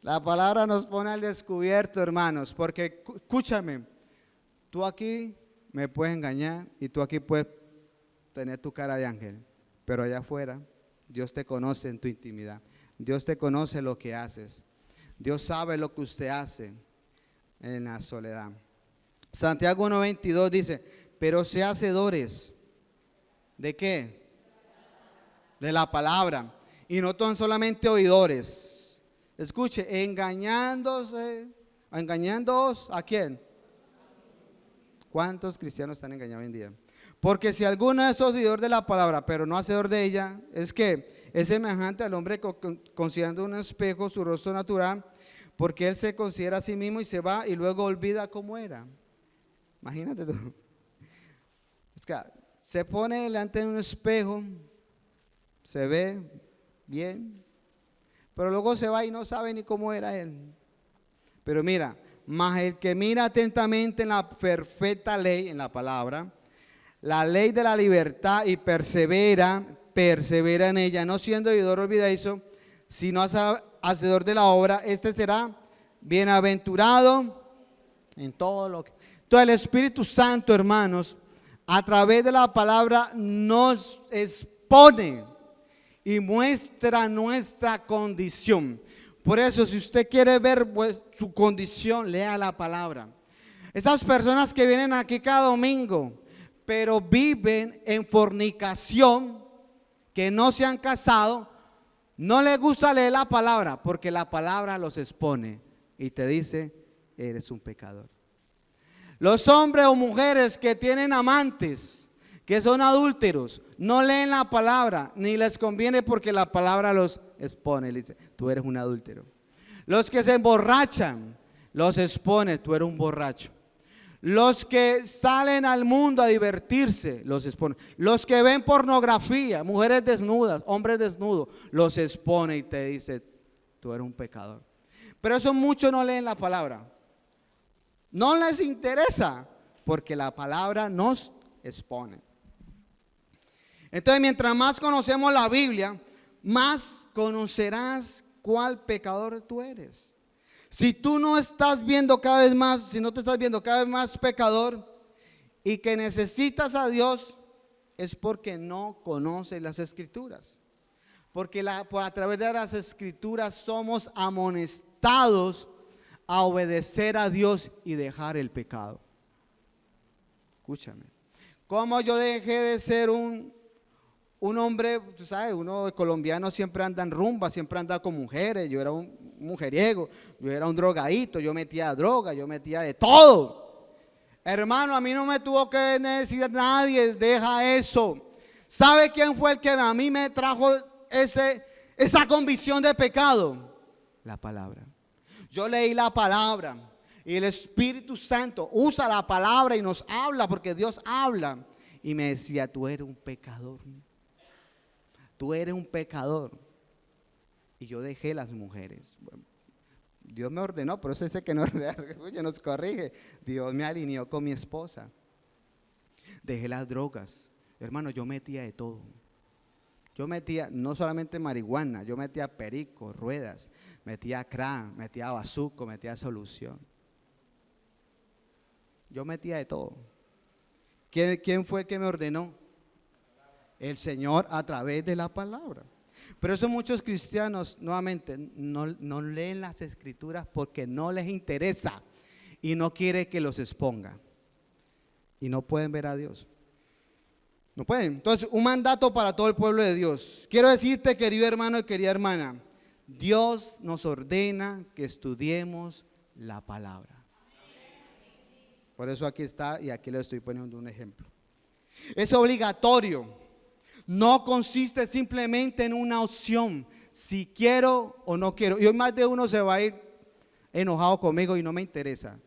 La palabra nos pone al descubierto, hermanos, porque escúchame, tú aquí me puedes engañar y tú aquí puedes tener tu cara de ángel, pero allá afuera Dios te conoce en tu intimidad. Dios te conoce lo que haces. Dios sabe lo que usted hace en la soledad. Santiago 1:22 dice, pero sé hacedores. ¿De qué? De la palabra, y no tan solamente oidores. Escuche, engañándoos, ¿a quién? ¿Cuántos cristianos están engañados hoy en día? Porque si alguno es oidor de la palabra, pero no hacedor de ella, es que es semejante al hombre considerando un espejo su rostro natural, porque él se considera a sí mismo y se va y luego olvida cómo era. Imagínate tú. Es que se pone delante de un espejo, se ve bien, pero luego se va y no sabe ni cómo era él. Pero mira, mas el que mira atentamente en la perfecta ley, en la palabra, la ley de la libertad, y persevera en ella, no siendo oidor olvidadizo, sino hacedor de la obra, este será bienaventurado en todo lo que. Entonces el Espíritu Santo, hermanos, a través de la palabra nos expone y muestra nuestra condición. Por eso, si usted quiere ver pues, su condición, lea la palabra. Esas personas que vienen aquí cada domingo, pero viven en fornicación, que no se han casado, no les gusta leer la palabra, porque la palabra los expone y te dice, eres un pecador. Los hombres o mujeres que tienen amantes, que son adúlteros, no leen la palabra, ni les conviene porque la palabra los expone. Le dice, tú eres un adúltero. Los que se emborrachan, los expone, tú eres un borracho. Los que salen al mundo a divertirse, los expone. Los que ven pornografía, mujeres desnudas, hombres desnudos, los expone y te dice, tú eres un pecador. Pero eso muchos no leen la palabra. No les interesa porque la palabra nos expone. Entonces, mientras más conocemos la Biblia, más conocerás cuál pecador tú eres. Si tú no estás viendo cada vez más, si no te estás viendo cada vez más pecador y que necesitas a Dios, es porque no conoces las Escrituras. Porque a través de las Escrituras somos amonestados a obedecer a Dios y dejar el pecado. Escúchame. ¿Cómo yo dejé de ser un hombre? Tú sabes, uno colombiano siempre anda en rumba, siempre anda con mujeres. Yo era un mujeriego, yo era un drogadito, yo metía droga, yo metía de todo. Hermano, a mí no me tuvo que decir nadie, deja eso. ¿Sabe quién fue el que a mí me trajo esa convicción de pecado? La palabra. Yo leí la palabra, Y el Espíritu Santo usa la palabra y nos habla, porque Dios habla. Y me decía, tú eres un pecador. Tú eres un pecador. Y yo dejé las mujeres. Bueno, Dios me ordenó, pero eso dice que no es real, nos corrige. Dios me alineó con mi esposa. Dejé las drogas. Hermano, yo metía de todo. Yo metía no solamente marihuana, yo metía perico, ruedas, metía crack, metía bazuco, metía solución. Yo metía de todo. ¿Quién fue el que me ordenó? El Señor a través de la palabra. Pero eso muchos cristianos nuevamente no leen las escrituras porque no les interesa y no quiere que los exponga. Y no pueden ver a Dios. No pueden. Entonces, un mandato para todo el pueblo de Dios. Quiero decirte, querido hermano y querida hermana, Dios nos ordena que estudiemos la palabra. Por eso aquí está y aquí le estoy poniendo un ejemplo. Es obligatorio. No consiste simplemente en una opción, si quiero o no quiero. Y hoy más de uno se va a ir enojado conmigo y no me interesa.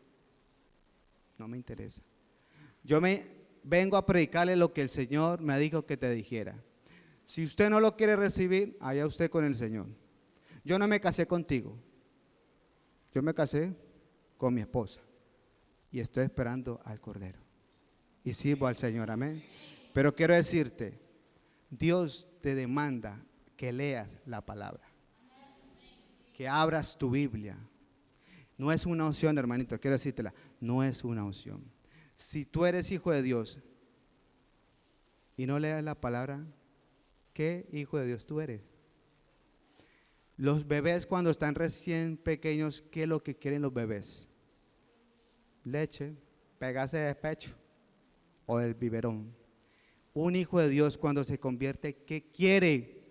No me interesa. Yo vengo a predicarle lo que el Señor me dijo que te dijera. Si usted no lo quiere recibir, allá usted con el Señor. Yo no me casé contigo. Yo me casé con mi esposa. Y estoy esperando al Cordero. Y sirvo al Señor, amén. Pero quiero decirte, Dios te demanda que leas la palabra. Que abras tu Biblia. No es una opción, hermanito, quiero decírtela. No es una opción. Si tú eres hijo de Dios y no leas la palabra, ¿qué hijo de Dios tú eres? Los bebés cuando están recién pequeños, ¿qué es lo que quieren los bebés? Leche, pegarse de pecho o del biberón. Un hijo de Dios cuando se convierte, ¿qué quiere?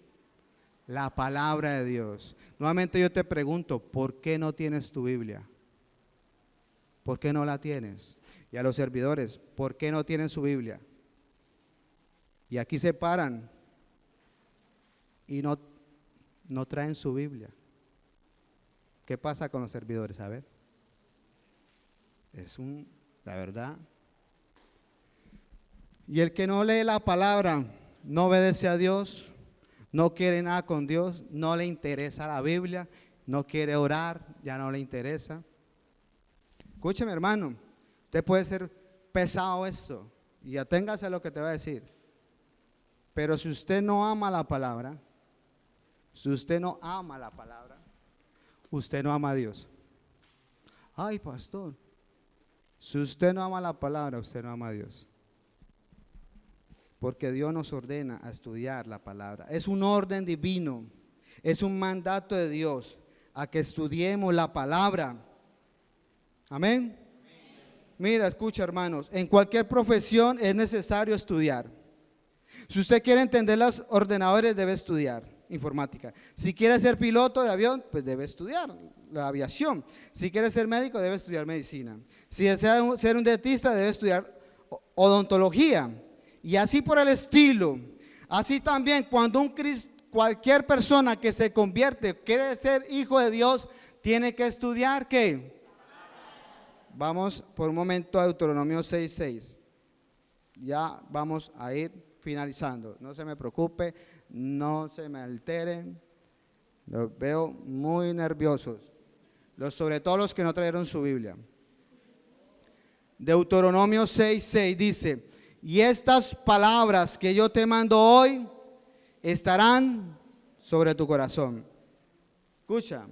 La palabra de Dios. Nuevamente yo te pregunto, ¿por qué no tienes tu Biblia? ¿Por qué no la tienes? Y a los servidores, ¿por qué no tienen su Biblia? Y aquí se paran y no traen su Biblia. ¿Qué pasa con los servidores? A ver. La verdad. Y el que no lee la palabra, no obedece a Dios, no quiere nada con Dios, no le interesa la Biblia, no quiere orar, ya no le interesa. Escúcheme, hermano, usted puede ser pesado esto y aténgase a lo que te va a decir. Pero si usted no ama la palabra, usted no ama a Dios. Ay, pastor, si usted no ama la palabra, usted no ama a Dios. Porque Dios nos ordena a estudiar la palabra. Es un orden divino, es un mandato de Dios a que estudiemos la palabra. Amén. Mira, escucha, hermanos, en cualquier profesión es necesario estudiar. Si usted quiere entender los ordenadores, debe estudiar informática. Si quiere ser piloto de avión, pues debe estudiar la aviación. Si quiere ser médico, debe estudiar medicina. Si desea ser un dentista, debe estudiar odontología. Y así por el estilo. Así también cuando cualquier persona que se convierte, quiere ser hijo de Dios, tiene que estudiar ¿qué? Vamos por un momento a Deuteronomio 6:6. Ya vamos a ir finalizando. No se me preocupe, no se me alteren. Los veo muy nerviosos. Sobre todo los que no trajeron su Biblia. Deuteronomio 6:6 dice: y estas palabras que yo te mando hoy estarán sobre tu corazón. Escucha,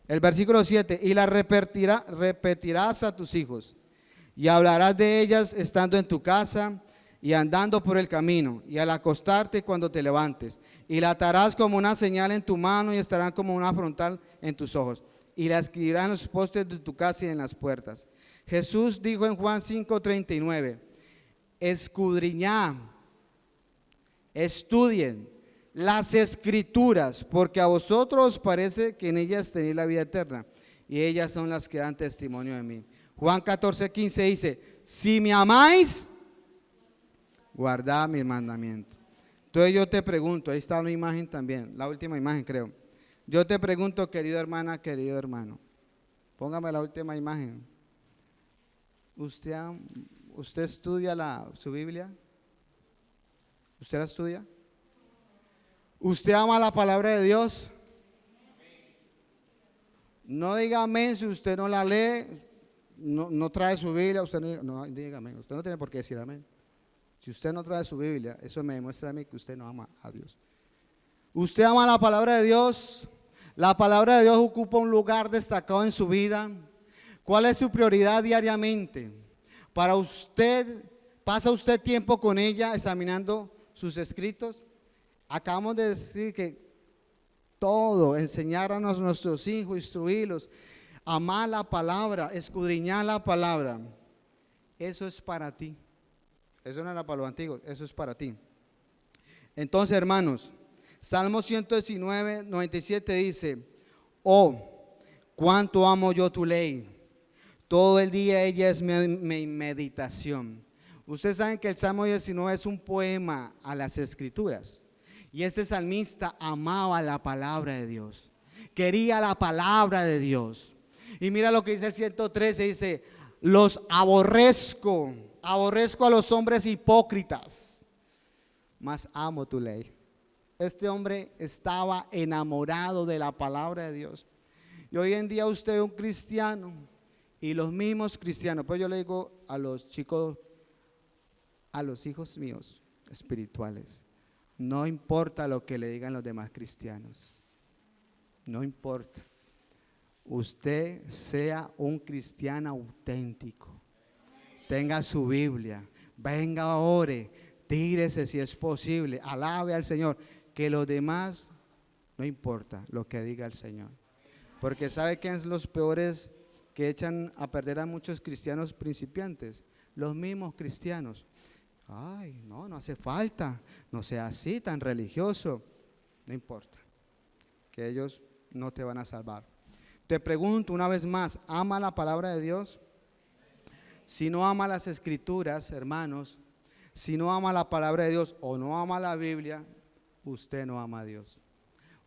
el versículo 7, y las repetirás a tus hijos, y hablarás de ellas estando en tu casa y andando por el camino, y al acostarte cuando te levantes, y la atarás como una señal en tu mano y estarán como una frontal en tus ojos, y la escribirás en los postes de tu casa y en las puertas. Jesús dijo en Juan 5:39, escudriñad, estudien las escrituras, porque a vosotros os parece que en ellas tenéis la vida eterna, y ellas son las que dan testimonio de mí. Juan 14:15 dice, si me amáis, guardad mis mandamientos. Entonces yo te pregunto, ahí está una imagen también, la última imagen creo. Yo te pregunto, querida hermana, querido hermano, póngame la última imagen. ¿Usted, usted estudia su Biblia? ¿Usted la estudia? ¿Usted ama la palabra de Dios? No diga amén si usted no la lee, no trae su Biblia, usted no diga amén, usted no tiene por qué decir amén. Si usted no trae su Biblia, eso me demuestra a mí que usted no ama a Dios. ¿Usted ama la palabra de Dios? La palabra de Dios ocupa un lugar destacado en su vida. ¿Cuál es su prioridad diariamente? Para usted, ¿pasa usted tiempo con ella examinando sus escritos? Acabamos de decir que todo, enseñar a nuestros hijos, instruirlos, amar la palabra, escudriñar la palabra. Eso es para ti. Eso no era para los antiguos, eso es para ti. Entonces, hermanos, Salmo 119, 97 dice: oh, cuánto amo yo tu ley. Todo el día ella es mi meditación. Ustedes saben que el Salmo 19 es un poema a las escrituras. Y este salmista amaba la palabra de Dios. Quería la palabra de Dios. Y mira lo que dice el 113, dice: los aborrezco a los hombres hipócritas, mas amo tu ley. Este hombre estaba enamorado de la palabra de Dios. Y hoy en día usted es un cristiano, y los mismos cristianos, pues yo le digo a los chicos, a los hijos míos espirituales: no importa lo que le digan los demás cristianos, no importa. Usted sea un cristiano auténtico. Tenga su Biblia, venga, ore, tírese si es posible, alabe al Señor. Que los demás, no importa lo que diga el Señor. Porque ¿sabe quiénes son los peores que echan a perder a muchos cristianos principiantes? Los mismos cristianos. Ay, no hace falta, no sea así tan religioso. No importa, que ellos no te van a salvar. Te pregunto una vez más, ¿ama la palabra de Dios? Si no ama las escrituras, hermanos, si no ama la palabra de Dios o no ama la Biblia, usted no ama a Dios,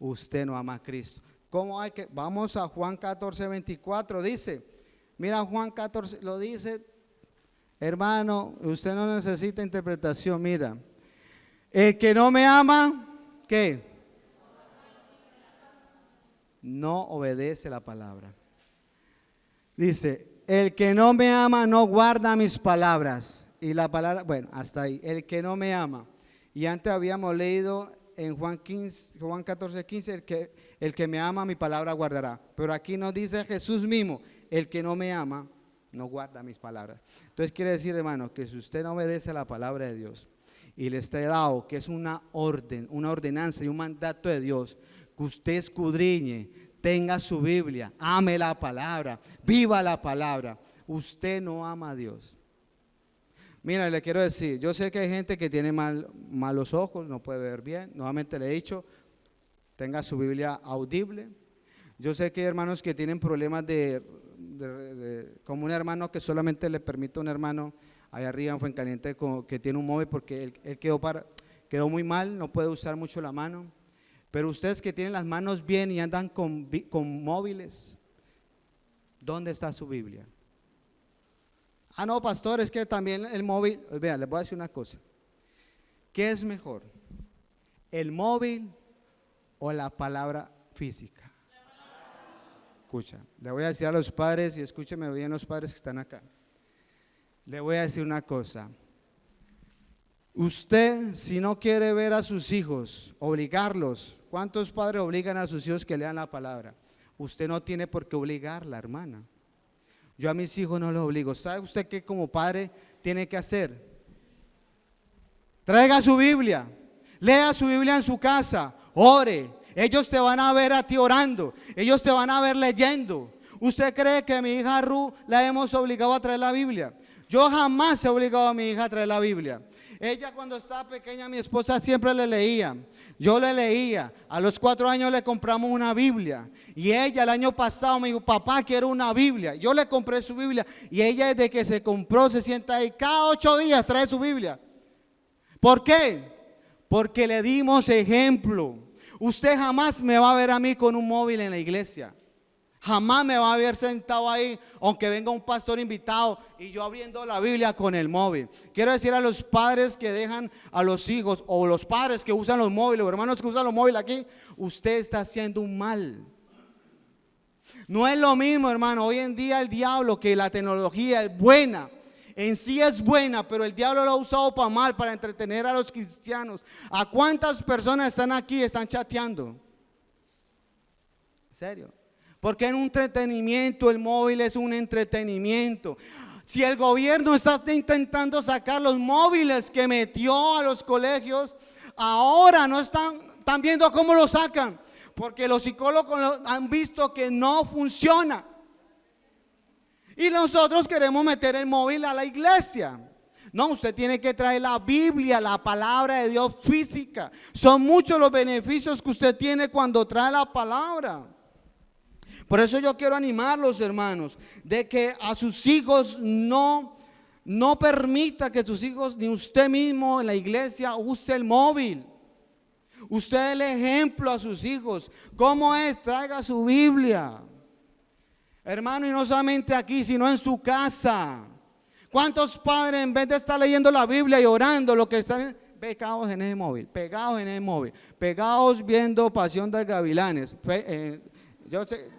usted no ama a Cristo. ¿Cómo hay que? Vamos a Juan 14, 24, dice, mira, Juan 14 lo dice. Hermano, usted no necesita interpretación, mira. El que no me ama, ¿qué? No obedece la palabra. Dice, el que no me ama no guarda mis palabras. Y la palabra, bueno, hasta ahí, el que no me ama. Y antes habíamos leído en Juan 14, 15, el que me ama mi palabra guardará. Pero aquí nos dice Jesús mismo, el que no me ama no guarda mis palabras. Entonces quiere decir, hermano, que si usted no obedece a la palabra de Dios y le está dado que es una orden, una ordenanza y un mandato de Dios, que usted escudriñe, tenga su Biblia, ame la palabra, viva la palabra, usted no ama a Dios. Mira, le quiero decir, yo sé que hay gente que tiene malos ojos, no puede ver bien. Nuevamente le he dicho, tenga su Biblia audible. Yo sé que hay hermanos que tienen problemas como un hermano que solamente le permite a un hermano allá arriba en Fuencaliente que tiene un móvil porque él quedó muy mal, no puede usar mucho la mano. Pero ustedes que tienen las manos bien y andan con móviles, ¿dónde está su Biblia? Ah, no, pastor, es que también el móvil, vean, les voy a decir una cosa. ¿Qué es mejor? ¿El móvil o la palabra física? Escucha, le voy a decir a los padres, y escúcheme bien los padres que están acá. Le voy a decir una cosa. Usted, si no quiere ver a sus hijos, obligarlos. ¿Cuántos padres obligan a sus hijos que lean la palabra? Usted no tiene por qué obligarla, hermana. Yo a mis hijos no los obligo. ¿Sabe usted qué como padre tiene que hacer? Traiga su Biblia, lea su Biblia en su casa, ore. Ellos te van a ver a ti orando, ellos te van a ver leyendo. ¿Usted cree que a mi hija Ru la hemos obligado a traer la Biblia? Yo jamás he obligado a mi hija a traer la Biblia. Ella cuando estaba pequeña, mi esposa siempre le leía. Yo le leía. A los 4 años le compramos una Biblia. Y ella el año pasado me dijo, papá, quiero una Biblia. Yo le compré su Biblia. Y ella desde que se compró se sienta ahí. Cada 8 días trae su Biblia. ¿Por qué? Porque le dimos ejemplo. Usted jamás me va a ver a mí con un móvil en la iglesia. Jamás me va a ver sentado ahí, aunque venga un pastor invitado y yo abriendo la Biblia con el móvil. Quiero decir a los padres que dejan a los hijos, o los padres que usan los móviles, o hermanos que usan los móviles aquí, usted está haciendo un mal. No es lo mismo, hermano. Hoy en día el diablo, que la tecnología es buena, en sí es buena, pero el diablo lo ha usado para mal, para entretener a los cristianos. ¿A cuántas personas están aquí, están chateando? ¿En serio? Porque en un entretenimiento, el móvil es un entretenimiento. Si el gobierno está intentando sacar los móviles que metió a los colegios, ahora no están viendo cómo lo sacan, porque los psicólogos han visto que no funciona. Y nosotros queremos meter el móvil a la iglesia. No, usted tiene que traer la Biblia, la palabra de Dios física. Son muchos los beneficios que usted tiene cuando trae la palabra. Por eso yo quiero animarlos, hermanos, de que a sus hijos no permita que sus hijos, ni usted mismo en la iglesia, use el móvil. Usted el ejemplo a sus hijos. ¿Cómo es? Traiga su Biblia, hermano, y no solamente aquí, sino en su casa. ¿Cuántos padres, en vez de estar leyendo la Biblia y orando, lo que están pegados en el móvil, pegados viendo Pasión de Gavilanes? Yo sé,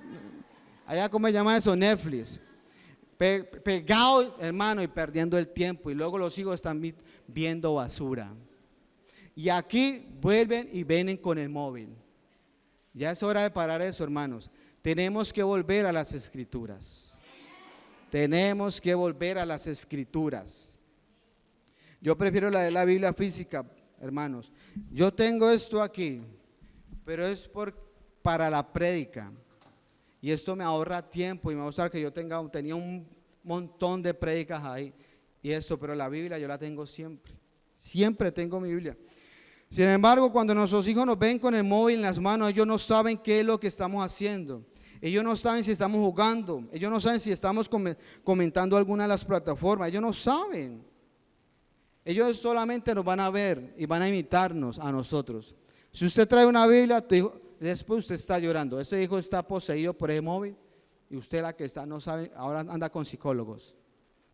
allá cómo se llama eso, Netflix. Pegados, hermano, y perdiendo el tiempo. Y luego los hijos están viendo basura. Y aquí vuelven y vienen con el móvil. Ya es hora de parar eso, hermanos. Tenemos que volver a las Escrituras. Tenemos que volver a las Escrituras. Yo prefiero la de la Biblia física, hermanos. Yo tengo esto aquí, pero es para la prédica. Y esto me ahorra tiempo y me va a gustar que yo tenía un montón de prédicas ahí. Y esto, pero la Biblia yo la tengo siempre. Siempre tengo mi Biblia. Sin embargo, cuando nuestros hijos nos ven con el móvil en las manos, ellos no saben qué es lo que estamos haciendo. Ellos no saben si estamos jugando. Ellos no saben si estamos comentando alguna de las plataformas. Ellos no saben. Ellos solamente nos van a ver y van a imitarnos a nosotros. Si usted trae una Biblia, tu hijo, después usted está llorando. Ese hijo está poseído por el móvil y usted, la que está, no sabe, ahora anda con psicólogos.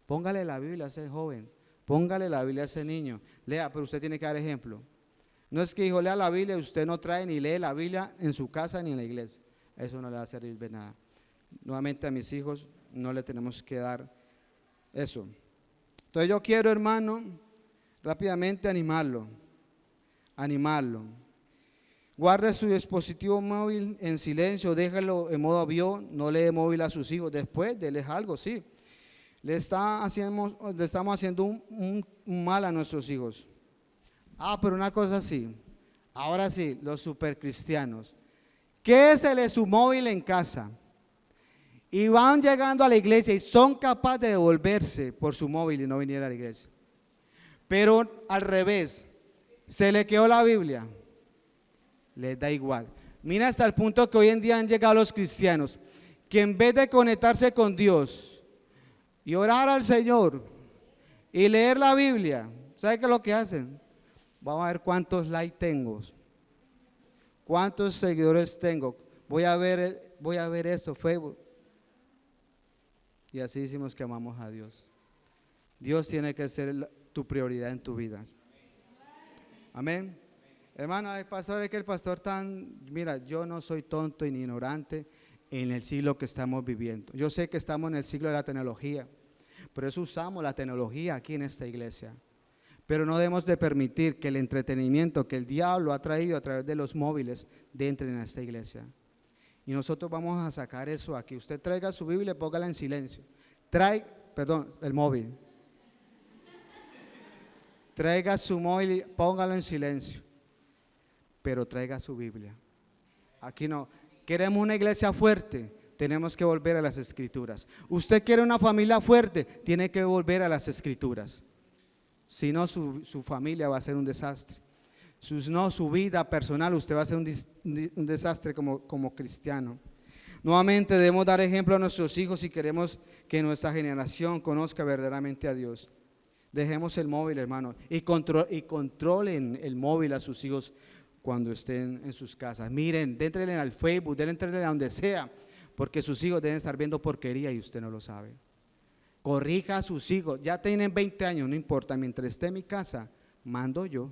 Póngale la Biblia a ese joven. Póngale la Biblia a ese niño. Lea, pero usted tiene que dar ejemplo. No es que hijo lea la Biblia y usted no trae ni lee la Biblia en su casa ni en la iglesia. Eso no le va a servir de nada. Nuevamente a mis hijos no le tenemos que dar eso. Entonces yo quiero, hermano, rápidamente animarlo. Guarde su dispositivo móvil en silencio, déjalo en modo avión, no le dé móvil a sus hijos. Después, déles algo, sí. Le estamos haciendo un mal a nuestros hijos. Pero una cosa sí, ahora sí, los supercristianos, quédesele su móvil en casa y van llegando a la iglesia y son capaces de devolverse por su móvil y no venir a la iglesia. Pero al revés, se le quedó la Biblia, les da igual. Mira hasta el punto que hoy en día han llegado los cristianos, que en vez de conectarse con Dios y orar al Señor y leer la Biblia, ¿sabe qué es lo que hacen? Vamos a ver cuántos likes tengo, cuántos seguidores tengo. Voy a ver eso, Facebook. Y así decimos que amamos a Dios. Dios tiene que ser tu prioridad en tu vida. Amén. Hermano, el pastor, es que el pastor mira, yo no soy tonto ni ignorante en el siglo que estamos viviendo. Yo sé que estamos en el siglo de la tecnología, por eso usamos la tecnología aquí en esta iglesia. Pero no debemos de permitir que el entretenimiento que el diablo ha traído a través de los móviles entre en esta iglesia. Y nosotros vamos a sacar eso aquí. Usted traiga su Biblia y póngala en silencio. El móvil. Traiga su móvil y póngalo en silencio. Pero traiga su Biblia. Aquí no. Queremos una iglesia fuerte, tenemos que volver a las Escrituras. Usted quiere una familia fuerte, tiene que volver a las Escrituras. Si no, su familia va a ser un desastre. Su vida personal, usted va a ser un desastre como cristiano. Nuevamente debemos dar ejemplo a nuestros hijos si queremos que nuestra generación conozca verdaderamente a Dios. Dejemos el móvil, hermano, y controlen el móvil a sus hijos cuando estén en sus casas. Miren, déntrenle al Facebook, déntrenle a donde sea, porque sus hijos deben estar viendo porquería y usted no lo sabe. Corrija a sus hijos, ya tienen 20 años, no importa, mientras esté en mi casa, mando yo.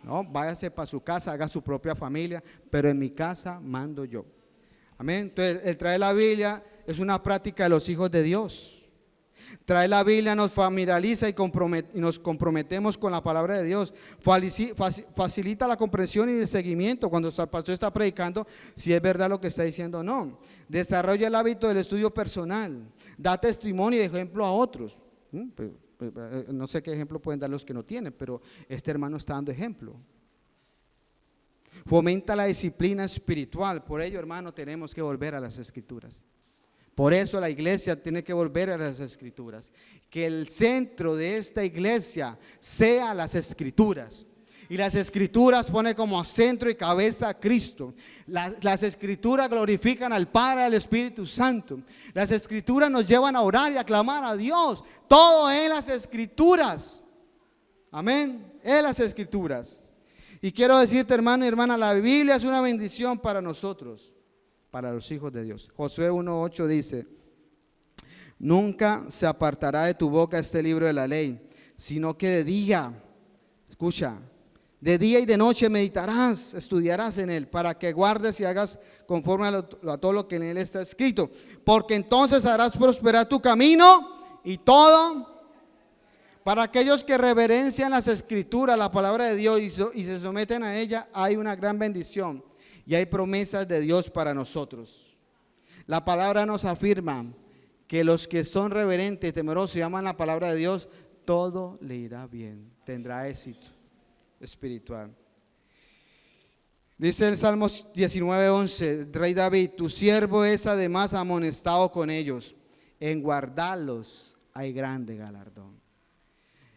No, váyase para su casa, haga su propia familia, pero en mi casa mando yo. Amén. Entonces, el traer la Biblia es una práctica de los hijos de Dios. Traer la Biblia nos familiariza y nos comprometemos con la palabra de Dios. Facilita la comprensión y el seguimiento cuando el pastor está predicando, si es verdad lo que está diciendo o no. Desarrolla el hábito del estudio personal. Da testimonio y ejemplo a otros. No sé qué ejemplo pueden dar los que no tienen, pero este hermano está dando ejemplo. Fomenta la disciplina espiritual. Por ello, hermano, tenemos que volver a las Escrituras. Por eso la iglesia tiene que volver a las Escrituras. Que el centro de esta iglesia sea las Escrituras. Y las Escrituras pone como centro y cabeza a Cristo. Las Escrituras glorifican al Padre y al Espíritu Santo. Las Escrituras nos llevan a orar y a clamar a Dios. Todo en las Escrituras. Amén. En las Escrituras. Y quiero decirte, hermano y hermana, la Biblia es una bendición para nosotros, para los hijos de Dios. Josué 1:8 dice: nunca se apartará de tu boca este libro de la ley, sino que de día, escucha, de día y de noche meditarás, estudiarás en él, para que guardes y hagas conforme a todo lo que en él está escrito, porque entonces harás prosperar tu camino y todo. Para aquellos que reverencian las Escrituras, la palabra de Dios, y se someten a ella, hay una gran bendición y hay promesas de Dios para nosotros. La palabra nos afirma que los que son reverentes y temerosos y aman la palabra de Dios, todo le irá bien, tendrá éxito espiritual. Dice el Salmo 19:11, Rey David: tu siervo es además amonestado con ellos, en guardarlos hay grande galardón.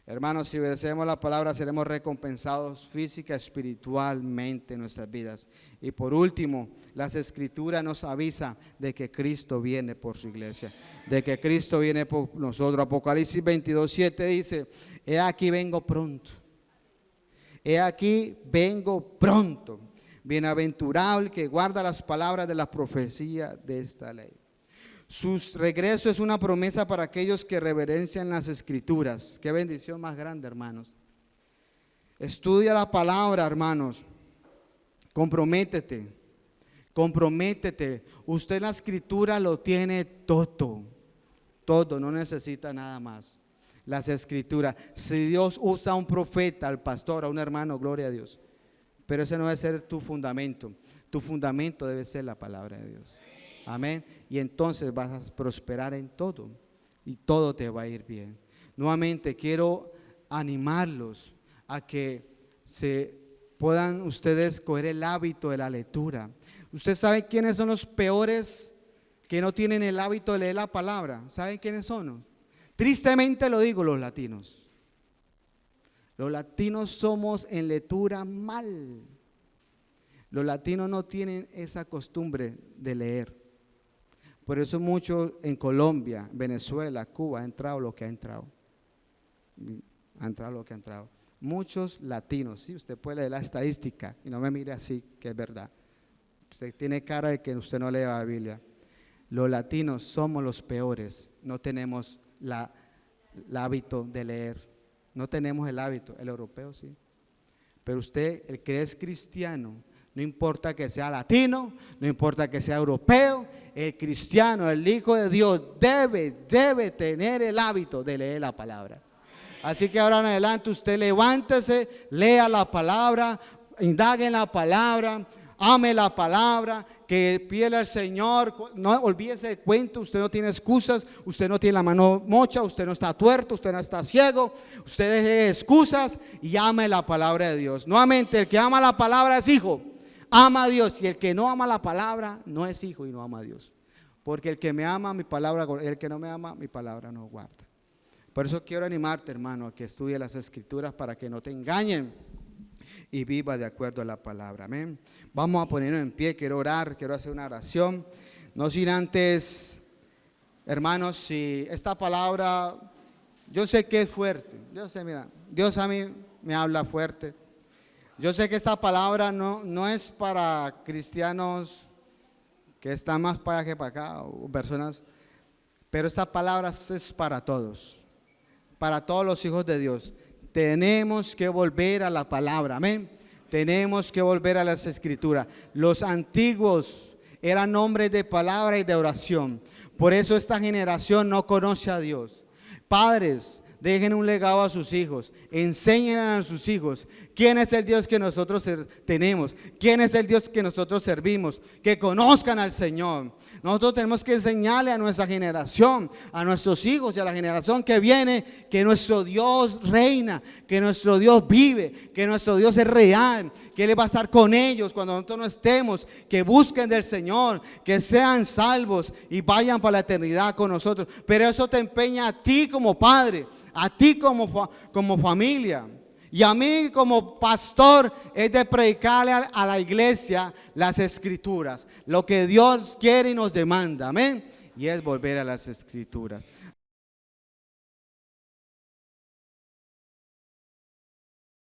Hermanos, si obedecemos la palabra, seremos recompensados física, espiritualmente en nuestras vidas. Y por último, las Escrituras nos avisa de que Cristo viene por su iglesia, de que Cristo viene por nosotros. Apocalipsis 22:7 dice: he aquí vengo pronto. He aquí vengo pronto. Bienaventurado el que guarda las palabras de la profecía de esta ley. Su regreso es una promesa para aquellos que reverencian las Escrituras. Qué bendición más grande, hermanos. Estudia la palabra, hermanos. Comprométete. Usted en la Escritura lo tiene todo. Todo, no necesita nada más. Las Escrituras. Si Dios usa a un profeta, al pastor, a un hermano, gloria a Dios. Pero ese no debe ser tu fundamento. Tu fundamento debe ser la palabra de Dios. Amén. Y entonces vas a prosperar en todo y todo te va a ir bien. Nuevamente quiero animarlos a que se puedan ustedes coger el hábito de la lectura. ¿Usted sabe quiénes son los peores que no tienen el hábito de leer la palabra? ¿Saben quiénes son? Tristemente lo digo, los latinos. Los latinos somos en lectura mal. Los latinos no tienen esa costumbre de leer. Por eso mucho en Colombia, Venezuela, Cuba ha entrado lo que ha entrado. Muchos latinos, ¿sí? Usted puede leer la estadística y no me mire así, que es verdad. Usted tiene cara de que usted no lee la Biblia. Los latinos somos los peores, no tenemos el hábito de leer. No tenemos el hábito, el europeo sí. Pero usted, el que es cristiano, no importa que sea latino, no importa que sea europeo, el cristiano, el hijo de Dios debe tener el hábito de leer la palabra. Así que ahora en adelante usted levántese, lea la palabra, indague en la palabra, ame la palabra, que pídele al Señor, no olvídese de cuento, usted no tiene excusas, usted no tiene la mano mocha, usted no está tuerto, usted no está ciego, usted deje excusas y ame la palabra de Dios. Nuevamente, el que ama la palabra es hijo. Ama a Dios, y el que no ama la palabra no es hijo y no ama a Dios. Porque el que me ama mi palabra, el que no me ama mi palabra no guarda. Por eso quiero animarte, hermano, a que estudie las Escrituras para que no te engañen y viva de acuerdo a la palabra. Amén. Vamos a ponernos en pie, quiero orar, quiero hacer una oración. No sin antes, hermanos, si esta palabra, yo sé que es fuerte. Yo sé, mira, Dios a mí me habla fuerte. Yo sé que esta palabra no es para cristianos que están más para allá que para acá, o personas, pero esta palabra es para todos los hijos de Dios. Tenemos que volver a la palabra, amén. Tenemos que volver a las escrituras. Los antiguos eran hombres de palabra y de oración. Por eso esta generación no conoce a Dios. Padres, dejen un legado a sus hijos, enseñen a sus hijos quién es el Dios que nosotros tenemos, quién es el Dios que nosotros servimos, que conozcan al Señor. Nosotros tenemos que enseñarle a nuestra generación, a nuestros hijos y a la generación que viene, que nuestro Dios reina, que nuestro Dios vive, que nuestro Dios es real, que Él va a estar con ellos cuando nosotros no estemos, que busquen del Señor, que sean salvos y vayan para la eternidad con nosotros. Pero eso te empeña a ti como padre, a ti como familia. Y a mí como pastor es de predicarle a la iglesia las escrituras, lo que Dios quiere y nos demanda, amén. Y es volver a las escrituras.